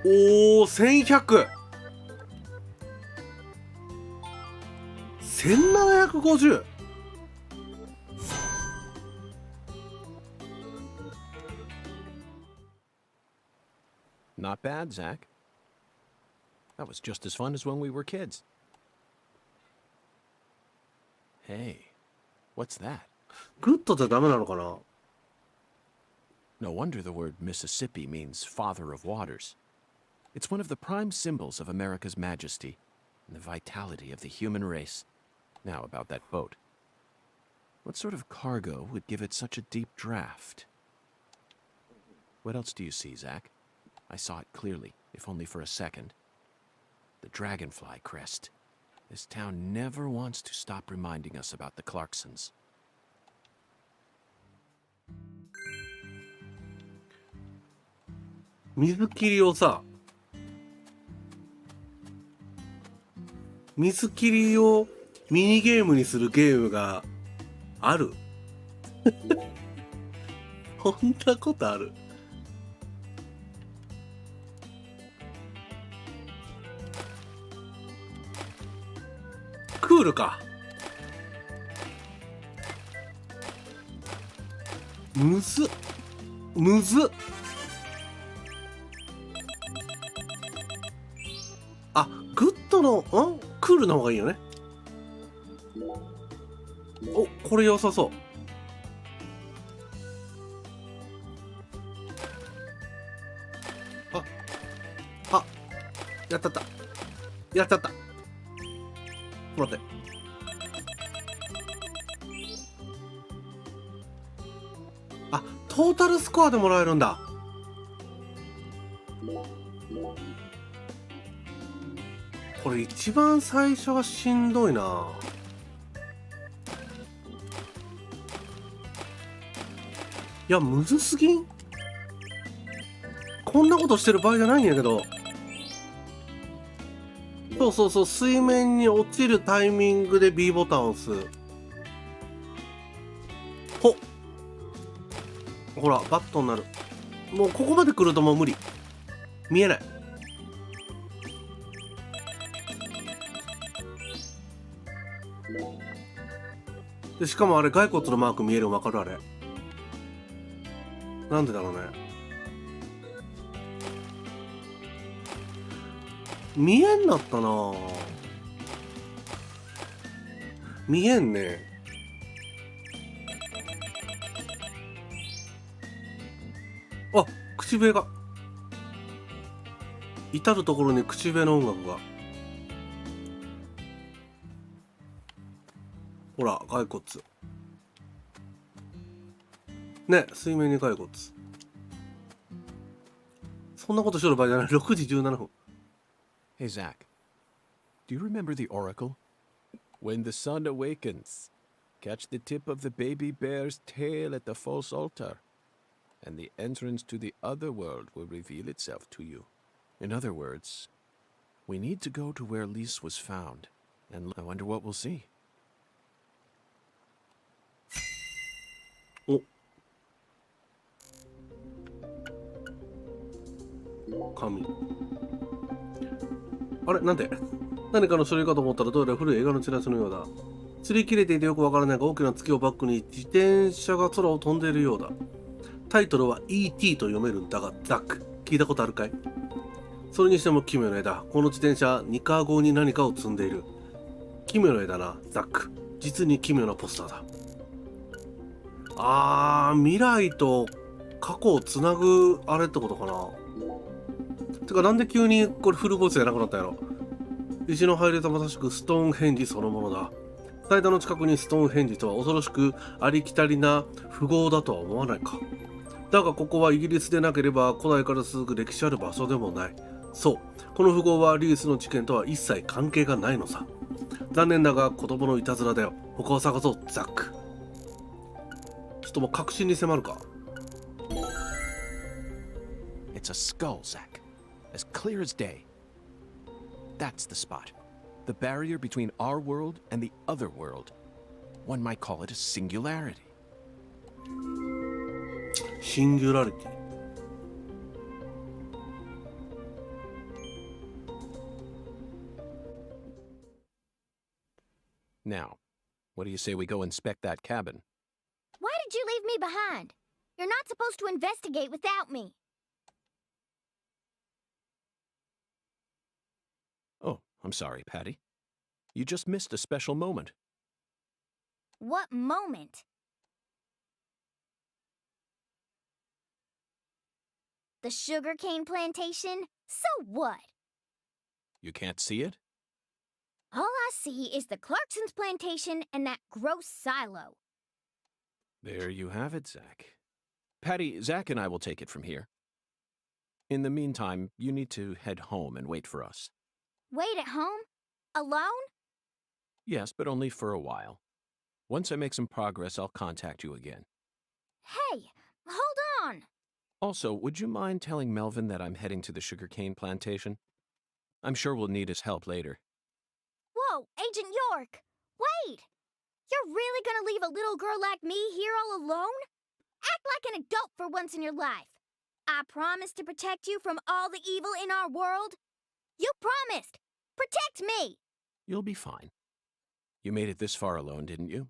おお、1100。1750。Not bad, Zach. That was just as fun as when we were kids. Hey, what's that? グッドじゃダメなのかな？ No wonder the word Mississippi means father of waters. It's one of the prime symbols of America's majesty and the vitality of the human race. Now about that boat. What sort of cargo would give it such a deep draft? What else do you see, Zach? I saw it clearly, if only for a second. The dragonfly crest. This town never wants to stop reminding us about the Clarksons. 水切りをさ、水切りをミニゲームにするゲームがあるこんなことある？クールか。むずっむずっ。あ、グッドのクールの方がいいよね。お、これ良さそう。あ、やったった。やったった。待って。あ、トータルスコアでもらえるんだ。これ一番最初はしんどいな。いや、むずすぎん？こんなことしてる場合じゃないんやけど。そうそうそう、水面に落ちるタイミングで B ボタンを押す。ほら、バットになる。もうここまで来るともう無理。見えない。でしかもあれ、骸骨のマーク見えるの分かる？あれ。なんでだろうね。見えんなったな。見えんね。あ、口笛が。至る所に口笛の音楽が。ほら、骸骨。ね、水面に骸骨。そんなことしてる場合じゃない。6時17分。Hey, Zach. Do you remember the oracle? When the sun awakens, catch the tip of the baby bear's tail at the false altar, and the entrance to the other world will reveal itself to you. In other words, we need to go to where Lise was found, and I wonder what we'll see. お、紙。あれ、なんで何かの書類かと思ったらどうやら古い映画のチラシのようだ。擦り切れていてよくわからないが大きな月をバックに自転車が空を飛んでいるようだ。タイトルは E.T. と読めるんだが、ザック。聞いたことあるかい？それにしても奇妙な絵だ。この自転車、ニカゴに何かを積んでいる。奇妙な絵だな、ザック。実に奇妙なポスターだ。未来と過去をつなぐあれってことかな。てか、なんで急にこれフルボイスじゃなくなったんやろ。石の配列はまさしくストーンヘンジそのものだ。祭壇の近くにストーンヘンジとは恐ろしくありきたりな富豪だとは思わないか。だがここはイギリスでなければ古代から続く歴史ある場所でもない。そう、この富豪はリースの事件とは一切関係がないのさ。残念だが子供のいたずらだよ。他を探そう、ザック。ちょっともう確信に迫るか。It's a skull, Zach. As clear as day. That's the spot. The barrier between our world and the other world. One might call it a singularity. シンギュラリティ。Now, what do you say we go inspect that cabin? Why did you leave me behind? You're not supposed to investigate without me. Oh, I'm sorry, Patty. You just missed a special moment. What moment? The sugarcane plantation? So what? You can't see it? All I see is the Clarkson's plantation and that gross silo. There you have it, Zach. Patty, Zach and I will take it from here. In the meantime, you need to head home and wait for us. Wait at home? Alone? Yes, but only for a while. Once I make some progress, I'll contact you again. Hey, hold on. Also, would you mind telling Melvin that I'm heading to the sugarcane plantation? I'm sure we'll need his help later. Whoa, Agent York! What You're really gonna leave a little girl like me here all alone? Act like an adult for once in your life. I promised to protect you from all the evil in our world. You promised! Protect me! You'll be fine. You made it this far alone, didn't you?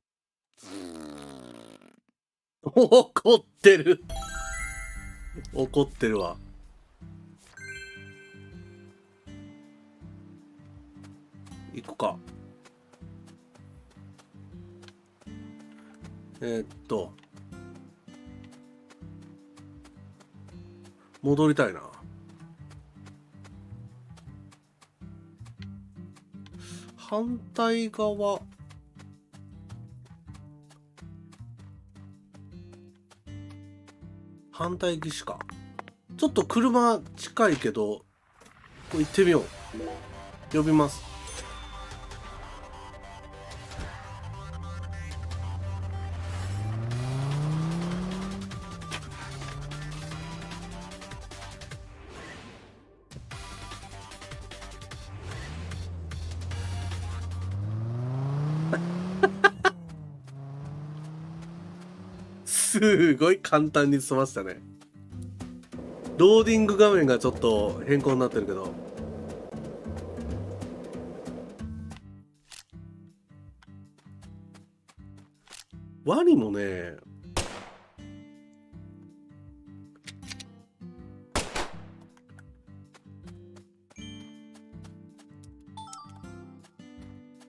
怒ってる。怒ってるわ。行くか。戻りたいな。反対側。反対岸か。ちょっと車近いけど、これ行ってみよう。呼びます。すごい簡単に済ませたね。ローディング画面がちょっと変更になってるけど。ワニもね、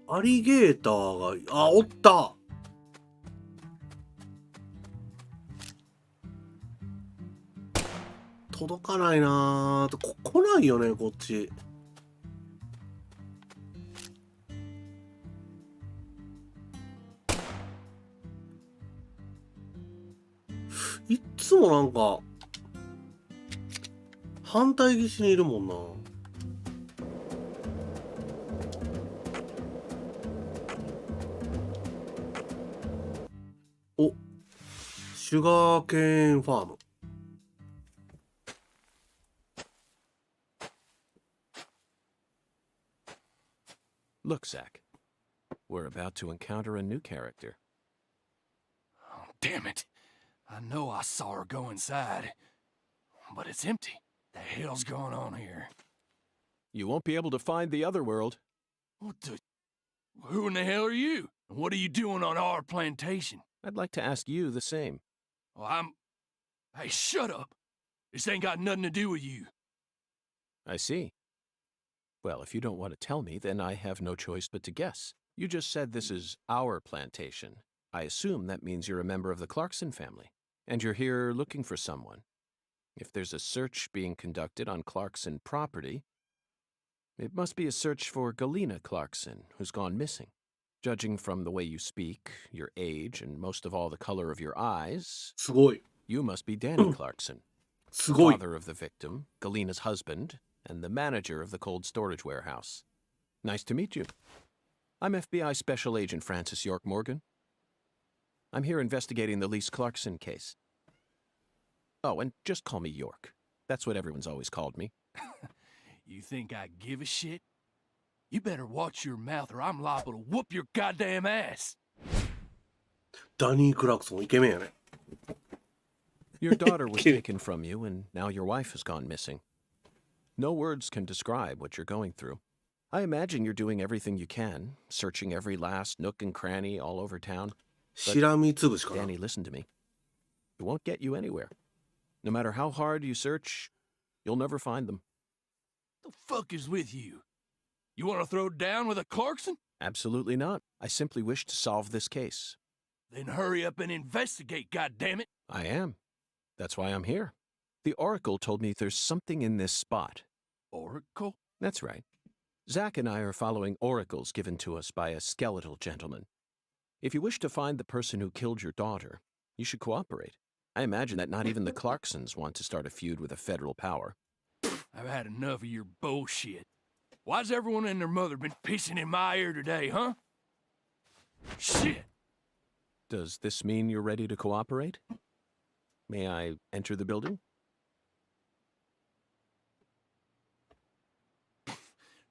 アリゲーターが、おった。届かないなー。来ないよね、こっち。いっつもなんか、反対岸にいるもんな。お、シュガーケーンファーム。Look, Zach. We're about to encounter a new character. Oh, damn it. I know I saw her go inside, but it's empty. The hell's going on here? You won't be able to find the other world. What the... Who in the hell are you? What are you doing on our plantation? I'd like to ask you the same. Well, Hey, shut up. This ain't got nothing to do with you. I see. Well, if you don't want to tell me, then I have no choice but to guess. You just said this is our plantation. I assume that means you're a member of the Clarkson family, and you're here looking for someone. If there's a search being conducted on Clarkson property, it must be a search for Galena Clarkson, who's gone missing. Judging from the way you speak, your age, and most of all the color of your eyes, すごい。 you must be Danny Clarkson, すごい。 father of the victim, Galena's husband, and the manager of the cold storage warehouse. Nice to meet you. I'm FBI Special Agent Francis York Morgan. I'm here investigating the Lise Clarkson case. Oh, and just call me York. That's what everyone's always called me. You think I give a shit? You better watch your mouth or I'm liable to whoop your goddamn ass. ダニー・クラクソンイケメンやね。 Your daughter was taken from you, and now your wife has gone missing. No words can describe what you're going through. I imagine you're doing everything you can, searching every last nook and cranny all over town. しらみつぶしかな。 Danny, listen to me. It won't get you anywhere. No matter how hard you search, you'll never find them. The fuck is with you? You want to throw down with a Clarkson? Absolutely not. I simply wish to solve this case. Then hurry up and investigate, goddammit. I am. That's why I'm here. The Oracle told me there's something in this spot. Oracle? That's right. Zach and I are following oracles given to us by a skeletal gentleman. If you wish to find the person who killed your daughter, you should cooperate. I imagine that not even the Clarksons want to start a feud with a federal power. I've had enough of your bullshit. Why's everyone and their mother been pissing in my ear today, huh? Shit! Does this mean you're ready to cooperate? May I enter the building?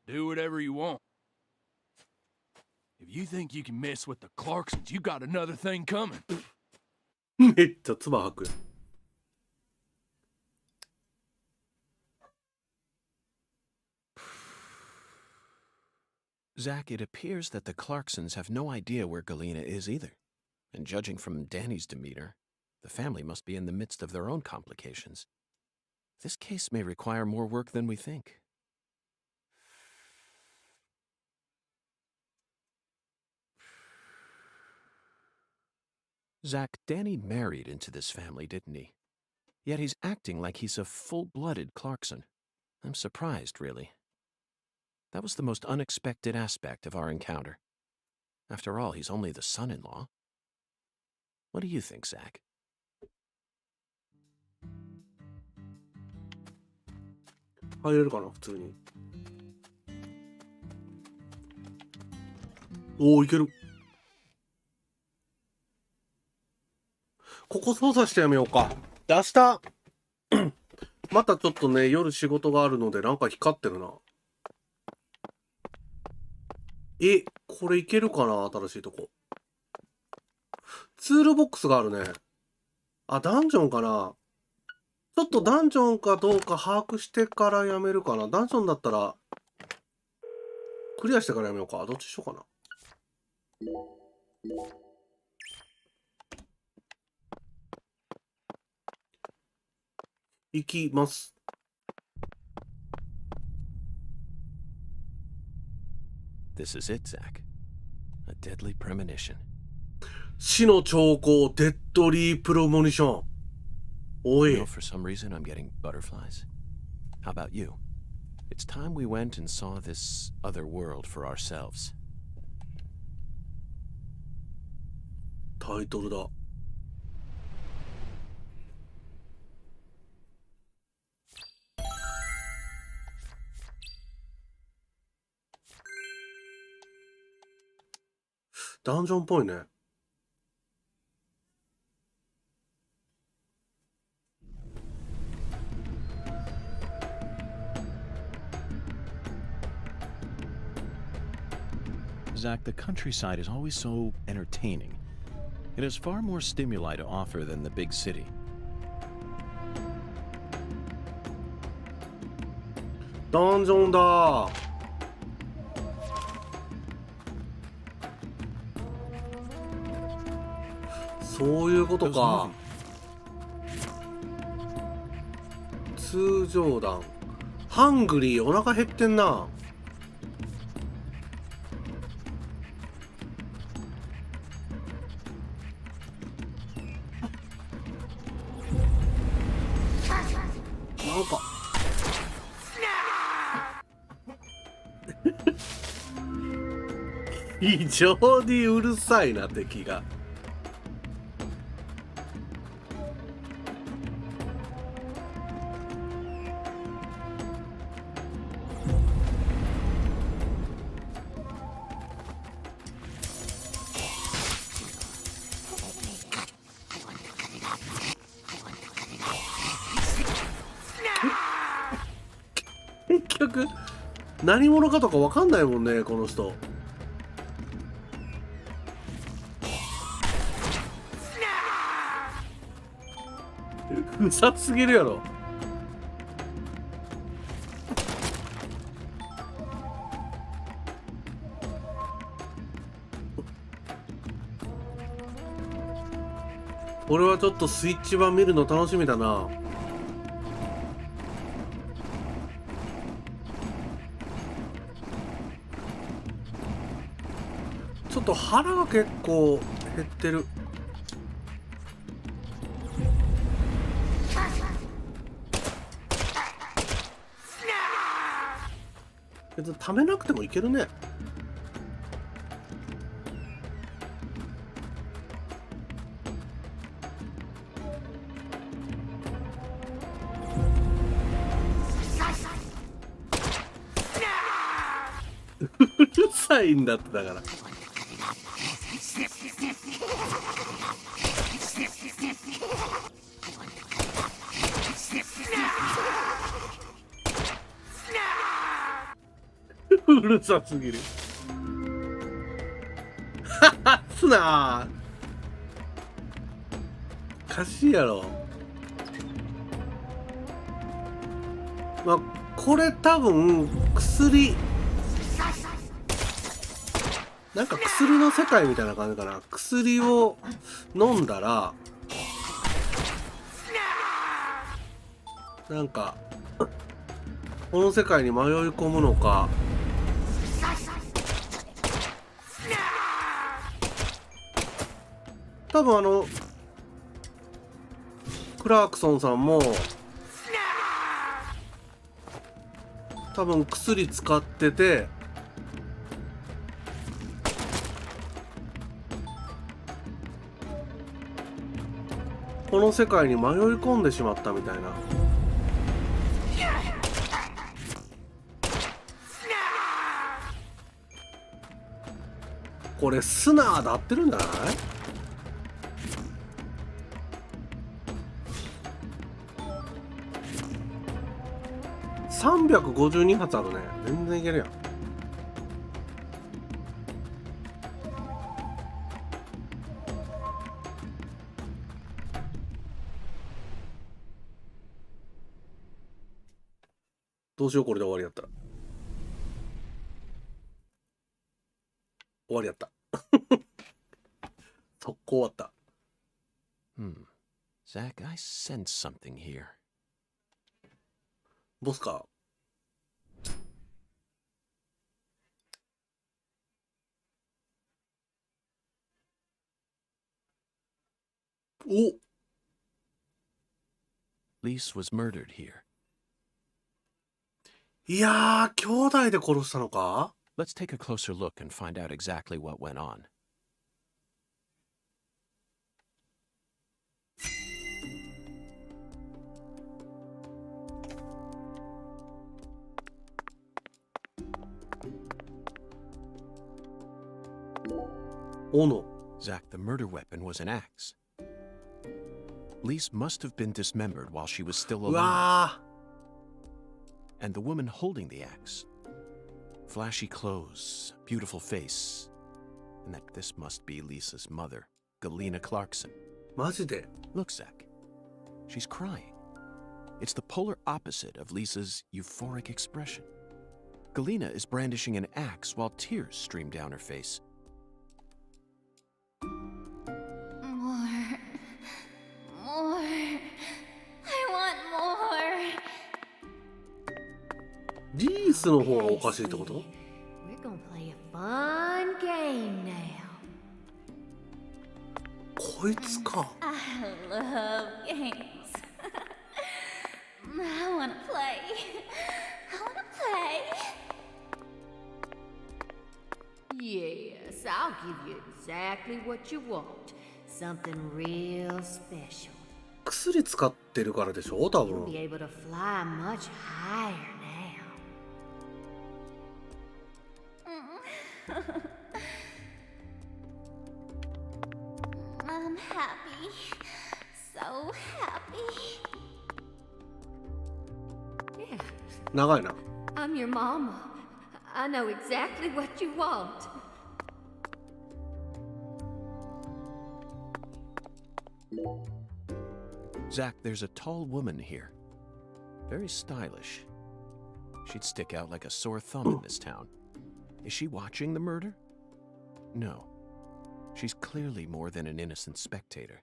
Do whatever you want. If you think you can mess with the Clarksons, you got another thing coming. めっちゃ唾吐くよ。Zach, it appears that the Clarksons have no idea where Galena is either. And judging from Danny's demeanor, the family must be in the midst of their own complications. This case may require more work than we think. Zach, Danny married into this family, didn't he? Yet he's acting like he's a full-blooded Clarkson. I'm surprised, really. That was the most unexpected aspect of our encounter. After all, he's only the son-in-law. What do you think, Zach? 入れるかな普通に。おお、いける。ここ操作してやめようか。で、明日またちょっとね、夜仕事があるので、なんか光ってるな。これいけるかな新しいとこ。ツールボックスがあるね。あ、ダンジョンかな。ちょっとダンジョンかどうか把握してからやめるかな。ダンジョンだったら、クリアしてからやめようか。どっちしようかな。行きます。This is it, Zach. A deadly premonition. 死の兆候、デッドリープロモニション。おい。You know, for some reason, I'm getting butterflies. How about you? It's time we went and saw this other world for ourselves. タイトルだ。ダンジョンっぽいね。Zach, the countryside is always so entertaining. It has far more stimuli to offer than the big city. ダンジョンだ。そういうことか。通常弾。ハングリー、お腹減ってんな。なんか異常にうるさいな敵が。結局何者かとか分かんないもんねこの人。うざすぎるやろ。俺はちょっとスイッチ版見るの楽しみだな。ちょっと腹が結構減ってる。別に貯めなくてもいけるね。うるさいんだってだから。うるさすぎる。な。おかしいやろ。まあこれ多分薬、なんか薬の世界みたいな感じかな。薬を飲んだらなんかこの世界に迷い込むのか、多分クラークソンさんも多分薬使ってて、この世界に迷い込んでしまったみたいな。これスナーで合ってるんじゃない？352発あるね。全然いけるやん。どうしよう、これで終わりやったら。終わりやった。速攻終わった。Zach, I sense something here. ボスか。お、 Lise was murdered here. いやー、兄弟で殺したのか？ Let's take a closer look and find out exactly what went on. Oh no. Zach, the murder weapon was an axe. Lise must have been dismembered while she was still う alive. わ And the woman holding the axe. Flashy clothes, beautiful face. And that this must be Lisa's mother, Galena Clarkson. ー、マジで。 Look, Zach. She's crying. It's the polar opposite of Lisa's euphoric expression. Galena is brandishing an axe while tears stream down her face. More. I want more. リースの方がおかしいってこと？ We're gonna play a fun game now. こいつか。 I love games. I wanna play. I wanna play. Yes, I'll give you exactly what you want. Something real special. 薬使ってるからでしょ、多 You'll 分。 be able to fly much higher now. I'm happy. So happy. Yeah, 長いな。 I'm your mama. I know exactly what you want. Zach, there's a tall woman here. Very stylish. She'd stick out like a sore thumb in this town. Is she watching the murder? No. She's clearly more than an innocent spectator.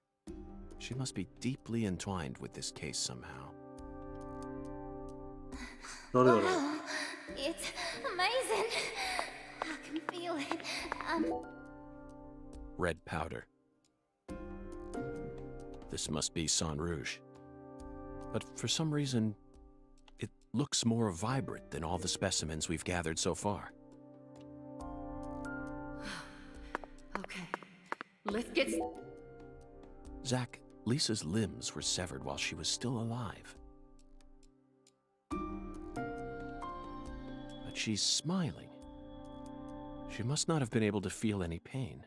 She must be deeply entwined with this case somehow. どれどれ。 Wow, it's amazing. I can feel it. Red powder. This must be Sang Rouge. But for some reason, it looks more vibrant than all the specimens we've gathered so far. Okay, let's get... Zach, Lisa's limbs were severed while she was still alive. But she's smiling. She must not have been able to feel any pain.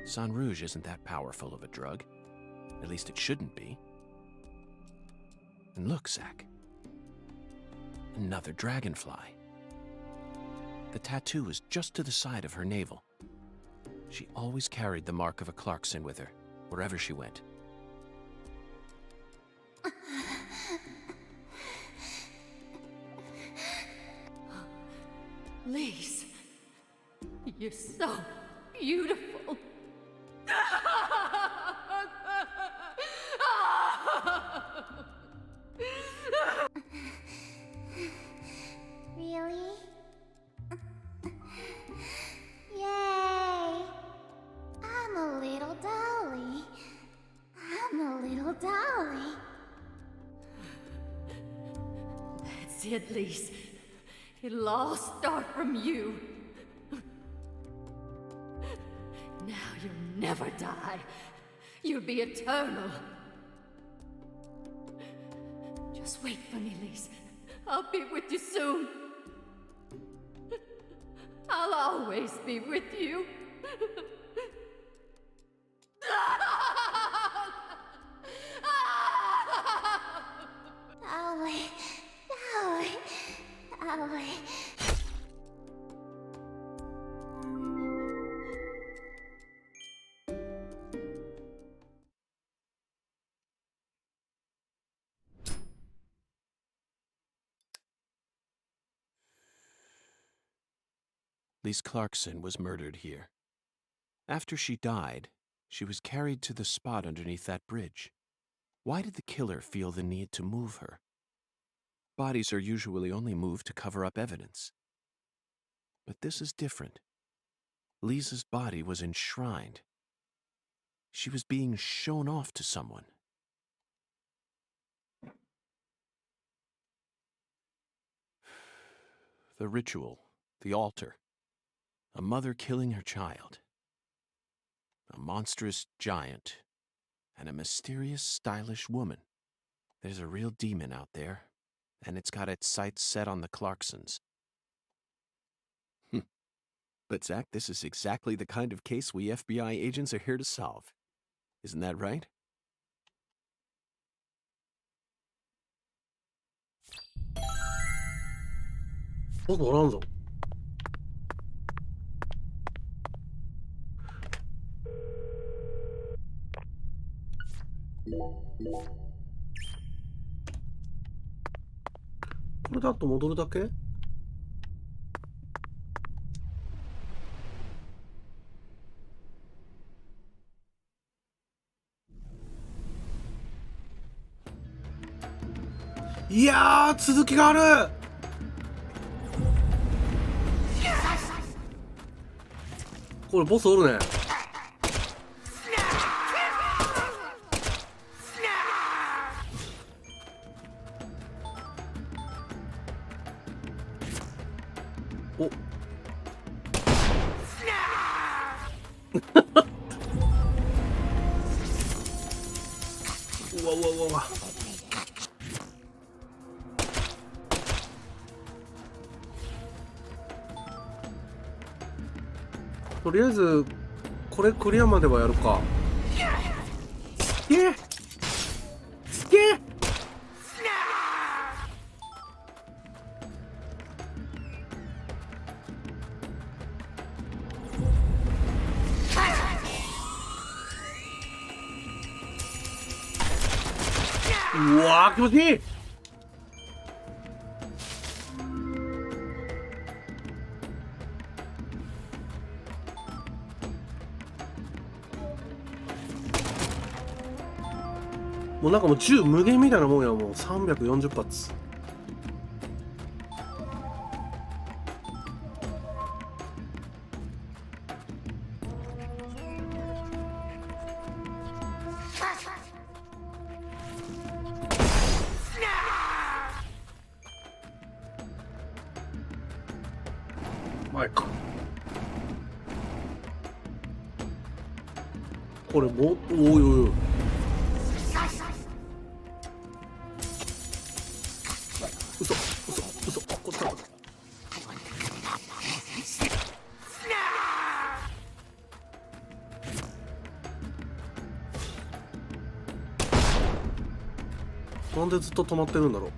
Sang Rouge isn't that powerful of a drug. At least it shouldn't be. And look, Zach. Another dragonfly. The tattoo is just to the side of her navel. She always carried the mark of a Clarkson with her, wherever she went. Lise, you're so beautiful. Really? Yay! I'm a little dolly. I'm a little dolly. That's it, Lise. It'll all start from you. Now you'll never die. You'll be eternal. Just wait for me, Lise. I'll be with you soon. I'll always be with you. Dolly, Dolly, Dolly. Lise Clarkson was murdered here. After she died, she was carried to the spot underneath that bridge. Why did the killer feel the need to move her? Bodies are usually only moved to cover up evidence. But this is different. Lisa's body was enshrined. She was being shown off to someone. The ritual, the altar. A mother killing her child. A monstrous giant. And a mysterious, stylish woman. There's a real demon out there, and it's got its sights set on the Clarksons. But Zach, this is exactly the kind of case we FBI agents are here to solve. Isn't that right?ボスおらんぞ。これだと戻るだけ？いやー、続きがある。これボスおるね。おうわうわうわうわ。とりあえずこれクリアまではやるか。すげえすげえ。うわー気持ちいい。もうなんかもう銃無限みたいなもんや。もう340発。前か。これもおいおいおい。嘘嘘嘘。こっちだ。なんでずっと止まってるんだろう。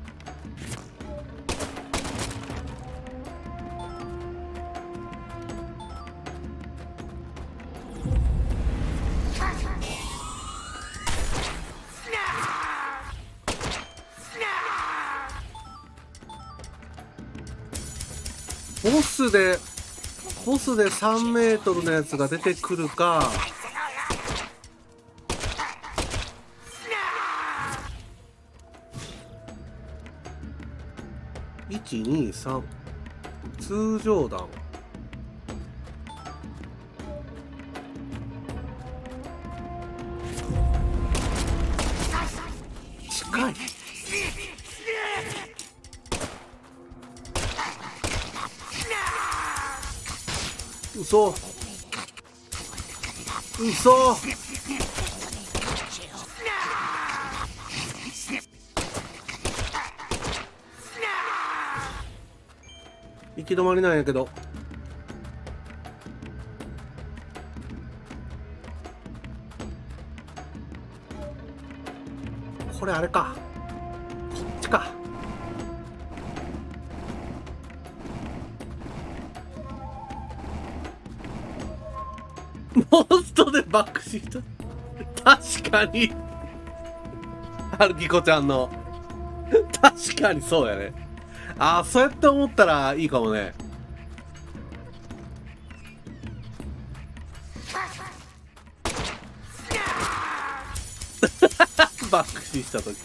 ボスで3メートルのやつが出てくるか、123通常弾、近い。嘘嘘。行き止まりなんやけど。これあれか、こっちか。モンストでバックシート確かに春樹子ちゃんの確かにそうやね。ああ、そうやって思ったらいいかもね。バックシーした時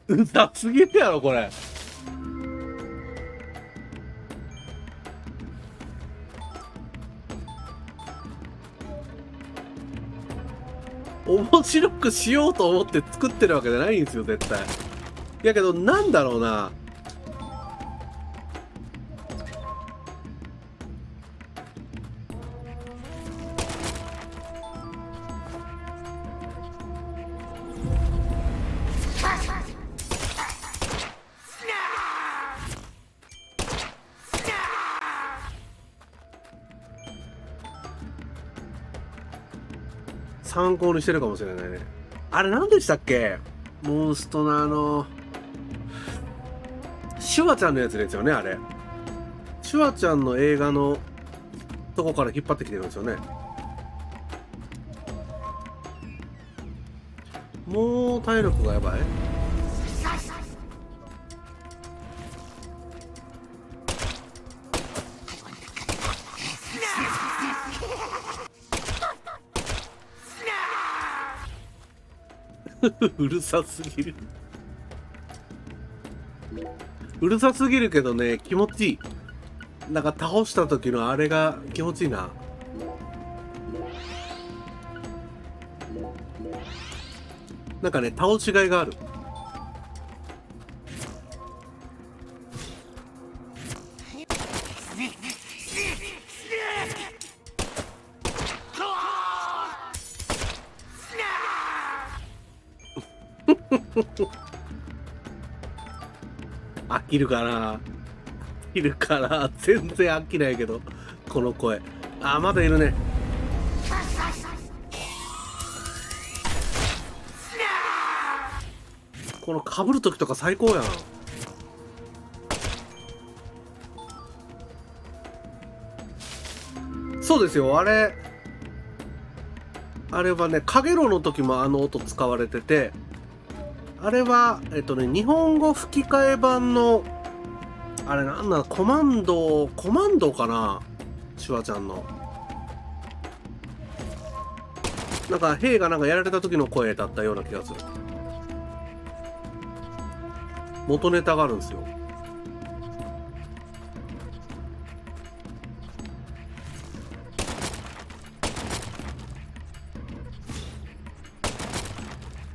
うざすぎるやろこれ。面白くしようと思って作ってるわけじゃないんですよ絶対。やけどなんだろうな、参考にしてるかもしれないね。あれ何でしたっけ、モンストのシュワちゃんのやつですよね。あれシュワちゃんの映画のとこから引っ張ってきてるんですよね。もう体力がやばい。うるさすぎる。うるさすぎるけどね、気持ちいい。なんか倒した時のあれが気持ちいいな。なんかね、倒しがいがある。飽きるかな、飽きるかな、全然飽きないけどこの声。あーまだいるね。この被る時とか最高やん。そうですよ、あれはね、かげろうの時もあの音使われてて、あれは日本語吹き替え版のあれなんだ、コマンドかな、シュワちゃんのなんか兵がなんかやられた時の声だったような気がする。元ネタがあるんですよ。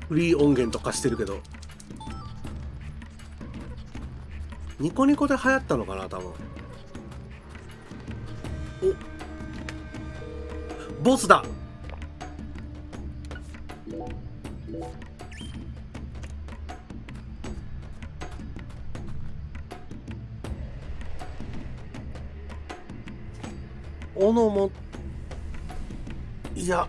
フリー音源とかしてるけど、ニコニコで流行ったのかな多分。お、ボスだ。斧も、いや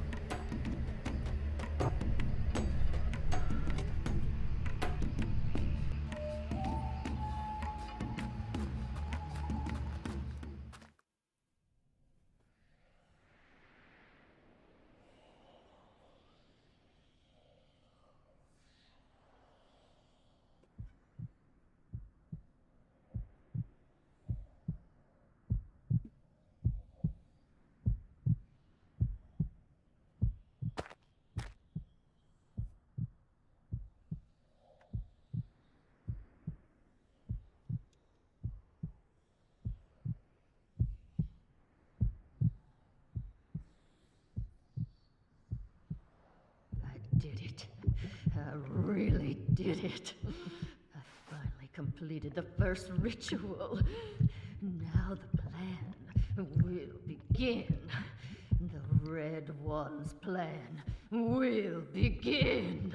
did it. I really did it. I finally completed the first ritual. Now the plan will begin. The Red One's plan will begin.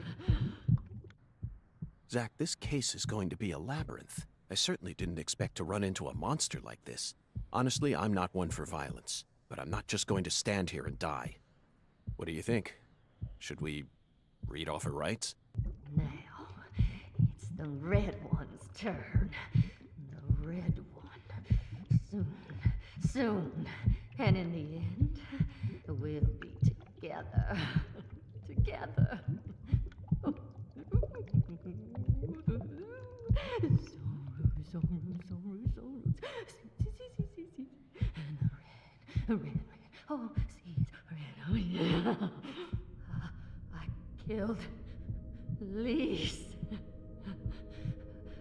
Zach, this case is going to be a labyrinth. I certainly didn't expect to run into a monster like this. Honestly, I'm not one for violence, but I'm not just going to stand here and die. What do you think? Should we read off her rights? Now, it's the Red One's turn. The Red One. Soon. And in the end, we'll be together. Together. Red. Oh, seeds, red. Oh, yeah. I killed Lise.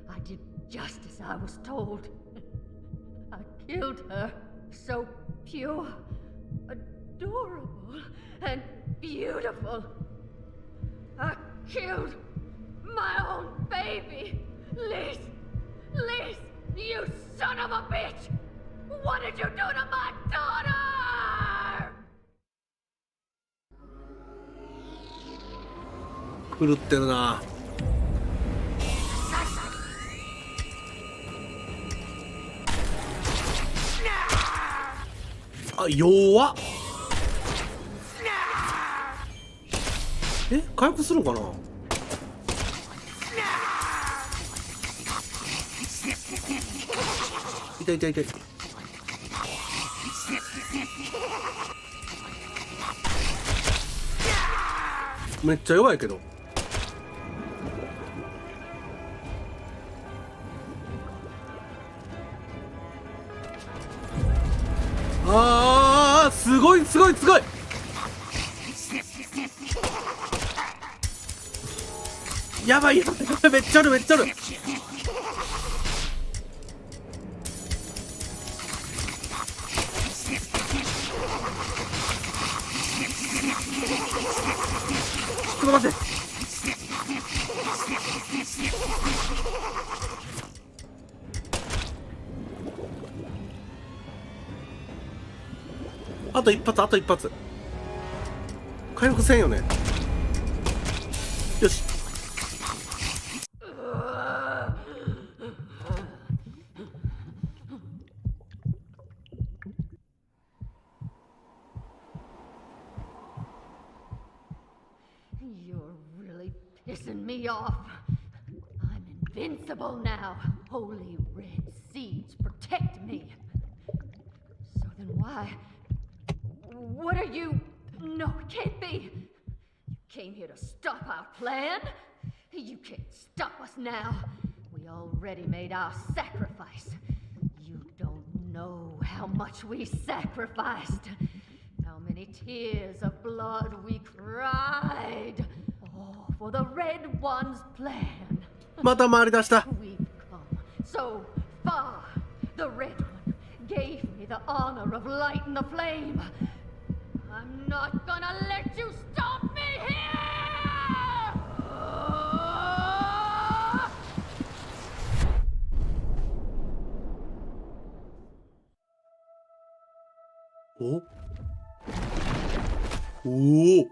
I did just as I was told. I killed her. So pure, adorable, and beautiful. I killed my own baby. Lise, you son of a bitch! What did you do to my daughter? 狂ってるな。あ、弱っ。え、回復するのかな。痛い痛い痛い。めっちゃ弱いけど。ああ、すごいすごいすごい。やばいやばいやばい、めっちゃあるめっちゃある。ちょっと待って。あと一発、あと一発。回復せんよね。よし。You're really pissing me off. I'm invincible now. Holy red seeds protect me. So then why? What are you? No, it can't be. You came here to stop our plan? You can't stop us now. We already made our sacrifice. You don't know how much we sacrificed. How many tears of blood we cried. All for the Red One's plan. また回り出した。 We've come so far. The Red One gave me the honor of lighting the flame. I'm not gonna let you stop me here! Oh? Oh!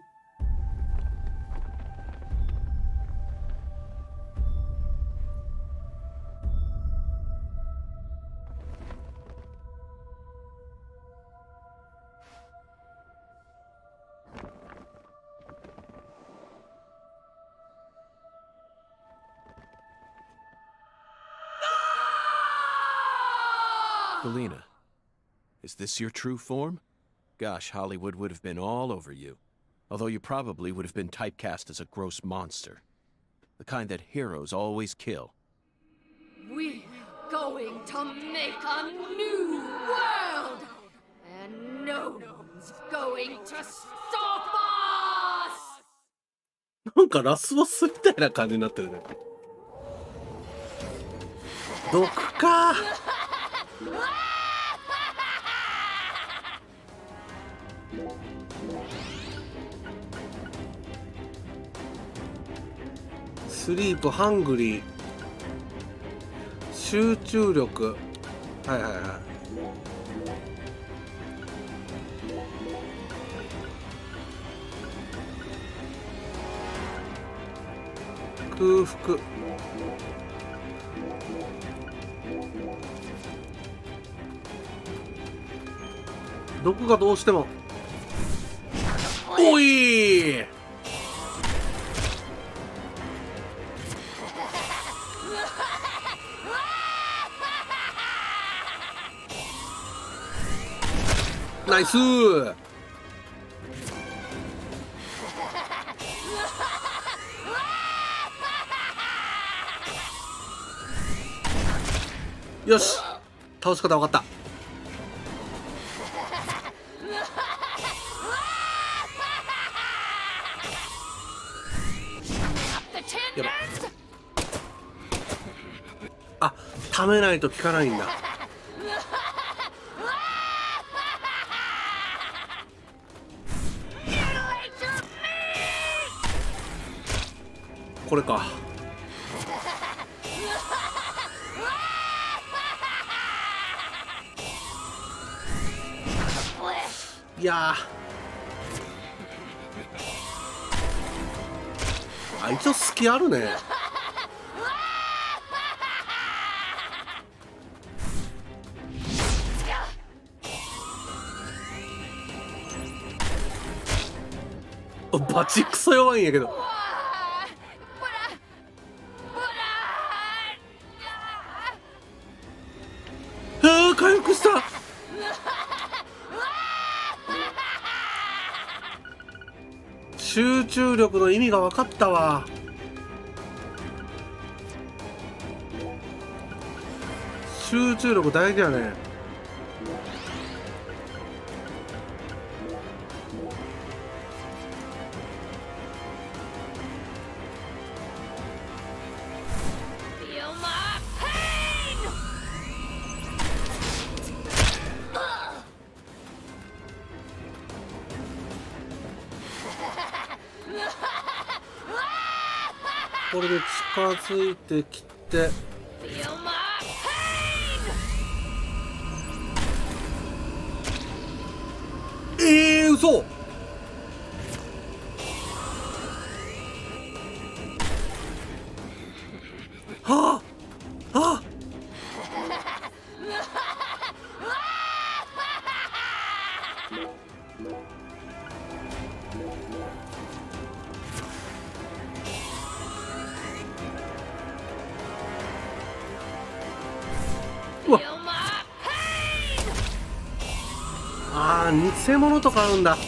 Galena, is this your true form? Gosh, Hollywood would have been all over you. Although you probably would have been typecast as a gross monster. The kind that heroes always kill. We're going to make a new world! And no one's going to stop us! なんかラスボスみたいな感じになってるね。毒か。スリープ、ハングリー、集中力。はいはいはい。空腹。毒がどうしても。おい。ナイスー。よし、倒し方分かった。やばい。あ、溜めないと効かないんだ。これか。いやー、あ、一応隙あるね。バチクソ弱いんやけど。回復した。集中力の意味が分かったわ。集中力大事やね。これで近づいてきて、嘘。はあ、はあ。うわ、あー、偽物とかあるんだ。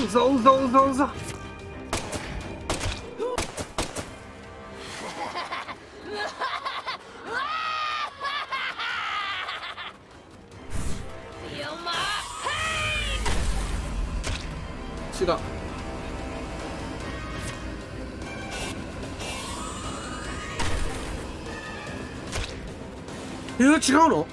嘘嘘嘘嘘。違う。違うの？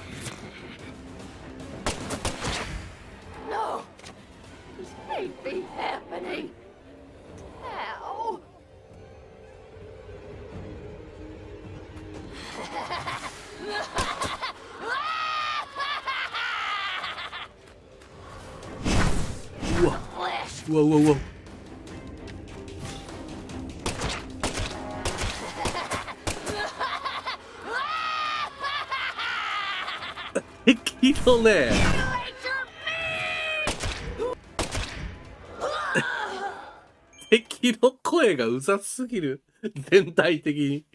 うわうわうわうわ。敵のね、敵の声がうざすぎる。全体的に。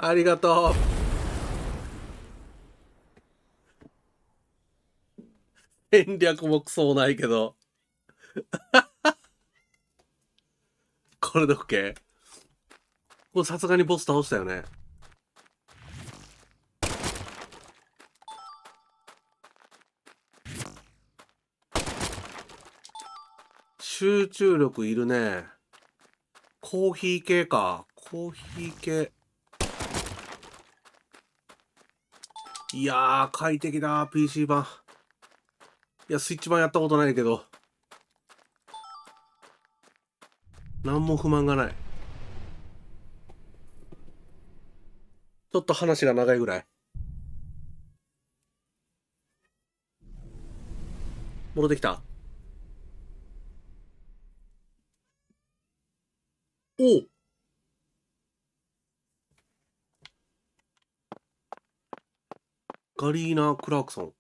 ありがとう。戦略もクソもないけど。これで OK？ これさすがにボス倒したよね。集中力いるね。コーヒー系か。コーヒー系。いやー、快適だ、PC 版。いや、スイッチ版やったことないけど。何も不満がない。ちょっと話が長いぐらい。戻ってきた。おう。ガリーナ・クラークソン。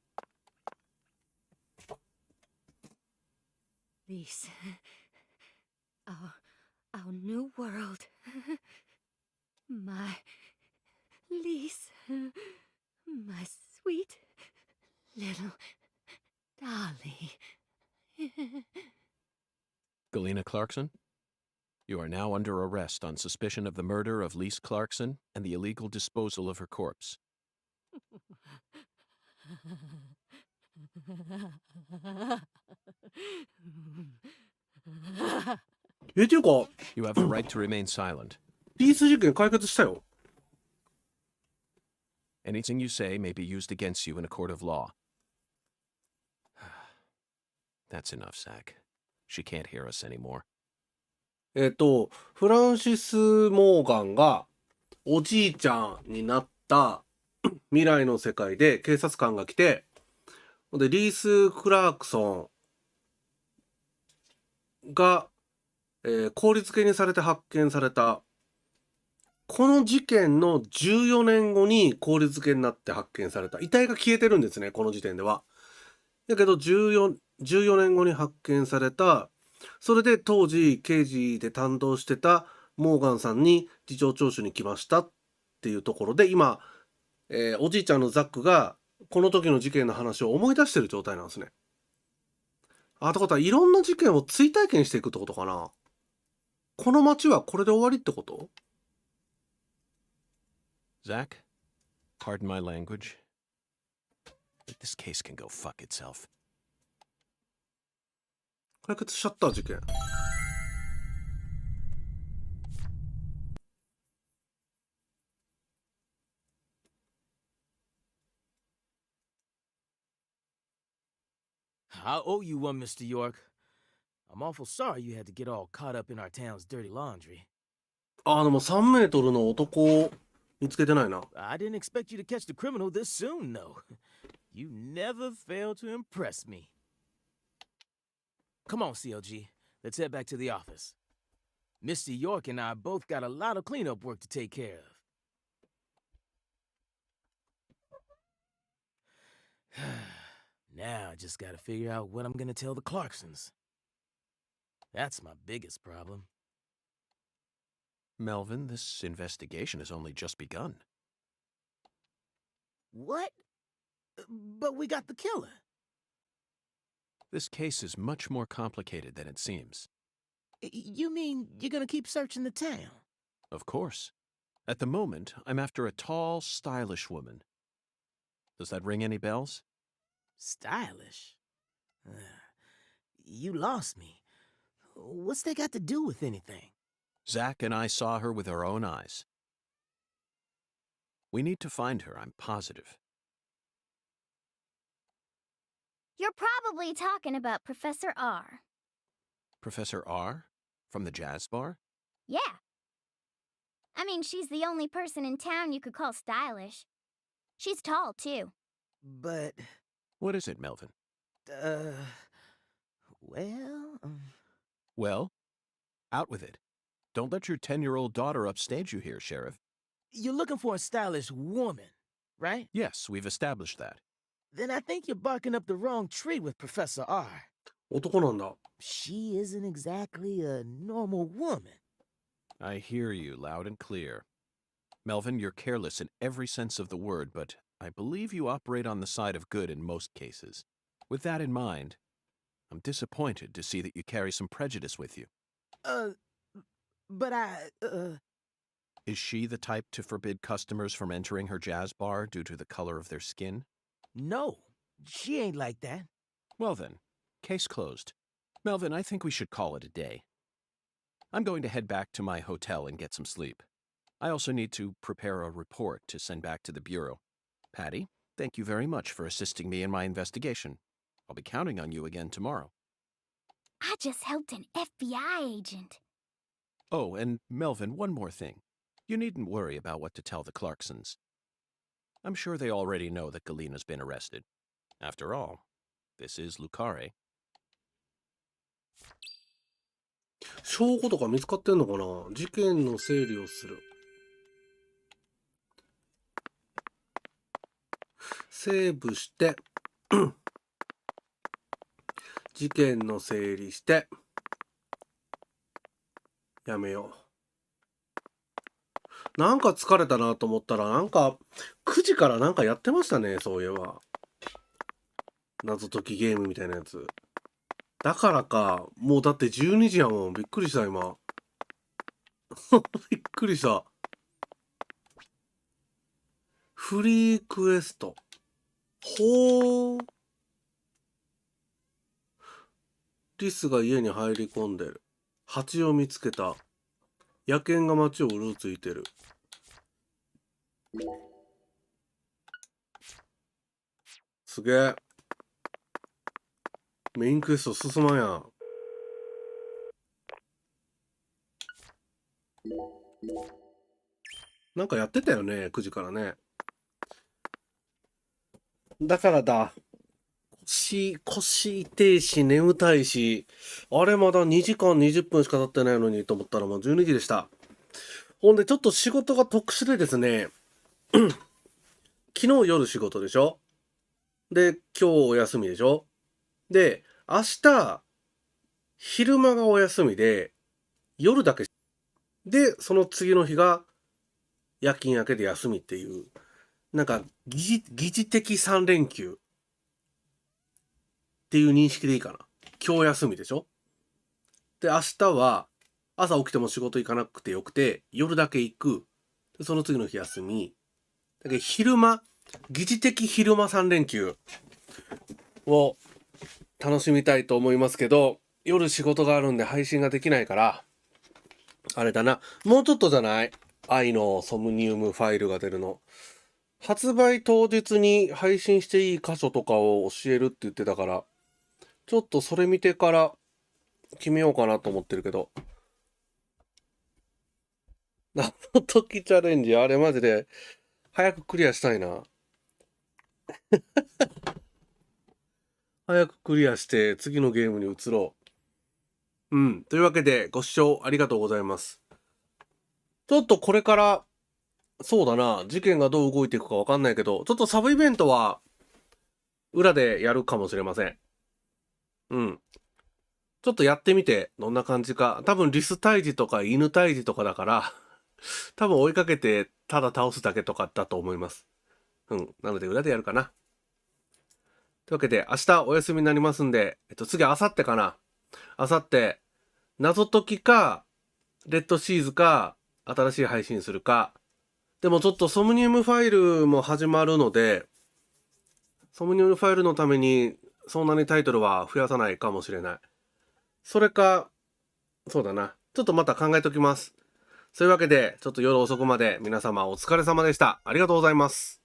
Lisa, our new world. My Lisa, my sweet little dolly. Galena Clarkson, you are now under arrest on suspicion of the murder of Lise Clarkson and the illegal disposal of her corpse. You have the right to remain silent. リース事件解決したよ。Anything you say may be used against you in a court of law. That's enough, Zach. She can't hear us anymore. フランシス・モーガンがおじいちゃんになった未来の世界で警察官が来て、でリース・クラークソンが、効率付けにされて発見された。この事件の14年後に効率付けになって発見された。遺体が消えてるんですね、この時点では。だけど14年後に発見された。それで当時刑事で担当してたモーガンさんに事情聴取に来ましたっていうところで、今、おじいちゃんのザックがこの時の事件の話を思い出してる状態なんですね。あ、ってことはいろんな事件を追体験していくってことかな。この街はこれで終わりってこと？ Zach, pardon my language, but this case can go fuck itself. 解決しちゃった事件。I owe you one, Mr. York. I'm awful sorry you had to get all caught up in our town's dirty laundry. あ、でも3メートルの男を見つけてないな。I didn't expect you to catch the criminal this soon, though. You never fail to impress me. Come on, CLG. Let's head back to the office. Mr. York and I both got a lot of cleanup work to take care of. Now I just gotta figure out what I'm gonna tell the Clarksons. That's my biggest problem. Melvin, this investigation has only just begun. What? But we got the killer. This case is much more complicated than it seems. You mean you're gonna keep searching the town? Of course. At the moment, I'm after a tall, stylish woman. Does that ring any bells? Stylish? You lost me. What's that got to do with anything? Zach and I saw her with our own eyes. We need to find her, I'm positive. You're probably talking about Professor R. Professor R? From the jazz bar? Yeah. I mean, she's the only person in town you could call stylish. She's tall, too. But... What is it, Melvin? Well... Well? Out with it. Don't let your 10-year-old daughter upstage you here, Sheriff. You're looking for a stylish woman, right? Yes, we've established that. Then I think you're barking up the wrong tree with Professor R. 男なんだ。 She isn't exactly a normal woman. I hear you loud and clear. Melvin, you're careless in every sense of the word, but I believe you operate on the side of good in most cases. With that in mind, I'm disappointed to see that you carry some prejudice with you. But Is she the type to forbid customers from entering her jazz bar due to the color of their skin? No, she ain't like that. Well then, case closed. Melvin, I think we should call it a day. I'm going to head back to my hotel and get some sleep. I also need to prepare a report to send back to the Bureau. Patty, thank you very much for assisting me in my investigation. I'll be counting on you again tomorrow. I just helped an FBI agent. Oh, and Melvin, one more thing. You needn't worry about what to tell the Clarksons. I'm sure they already know that Galena's been arrested. After all, this is Lucare. 証拠とか見つかってんのかな。事件の整理をする。セーブして事件の整理してやめよう。なんか疲れたなと思ったら、なんか9時からなんかやってましたね、そういえば。謎解きゲームみたいなやつ。だからか、もうだって12時やもん。びっくりした今。びっくりした。フリークエスト。ほー。リスが家に入り込んでる。蜂を見つけた。野犬が街をうろついてる。すげえ。メインクエスト進まんやん。なんかやってたよね、9時からね。だからだ。腰痛いし、眠たいし、あれまだ2時間20分しか経ってないのにと思ったらもう12時でした。ほんでちょっと仕事が特殊でですね、昨日夜仕事でしょ。で、今日お休みでしょ。で、明日、昼間がお休みで、夜だけ。で、その次の日が夜勤明けで休みっていう、なんか疑似的3連休っていう認識でいいかな。今日休みでしょ。で、明日は朝起きても仕事行かなくてよくて、夜だけ行く。でその次の日休み。だけど昼間、疑似的昼間3連休を楽しみたいと思いますけど、夜仕事があるんで配信ができないから、あれだな。もうちょっとじゃない？愛のソムニウムファイルが出るの。発売当日に配信していい箇所とかを教えるって言ってたから、ちょっとそれ見てから決めようかなと思ってるけど。謎解きチャレンジ、あれマジで早くクリアしたいな。早くクリアして次のゲームに移ろう。というわけでご視聴ありがとうございます。ちょっとこれからそうだな、事件がどう動いていくかわかんないけど、ちょっとサブイベントは裏でやるかもしれません。ちょっとやってみてどんな感じか。多分リス退治とか犬退治とかだから多分追いかけてただ倒すだけとかだと思います。なので裏でやるかな。というわけで明日お休みになりますんで、次明後日かな。明後日謎解きかレッドシーズか新しい配信するか。でもちょっとソムニウムファイルも始まるので、ソムニウムファイルのためにそんなにタイトルは増やさないかもしれない。それか、そうだな。ちょっとまた考えておきます。そういうわけで、ちょっと夜遅くまで皆様お疲れ様でした。ありがとうございます。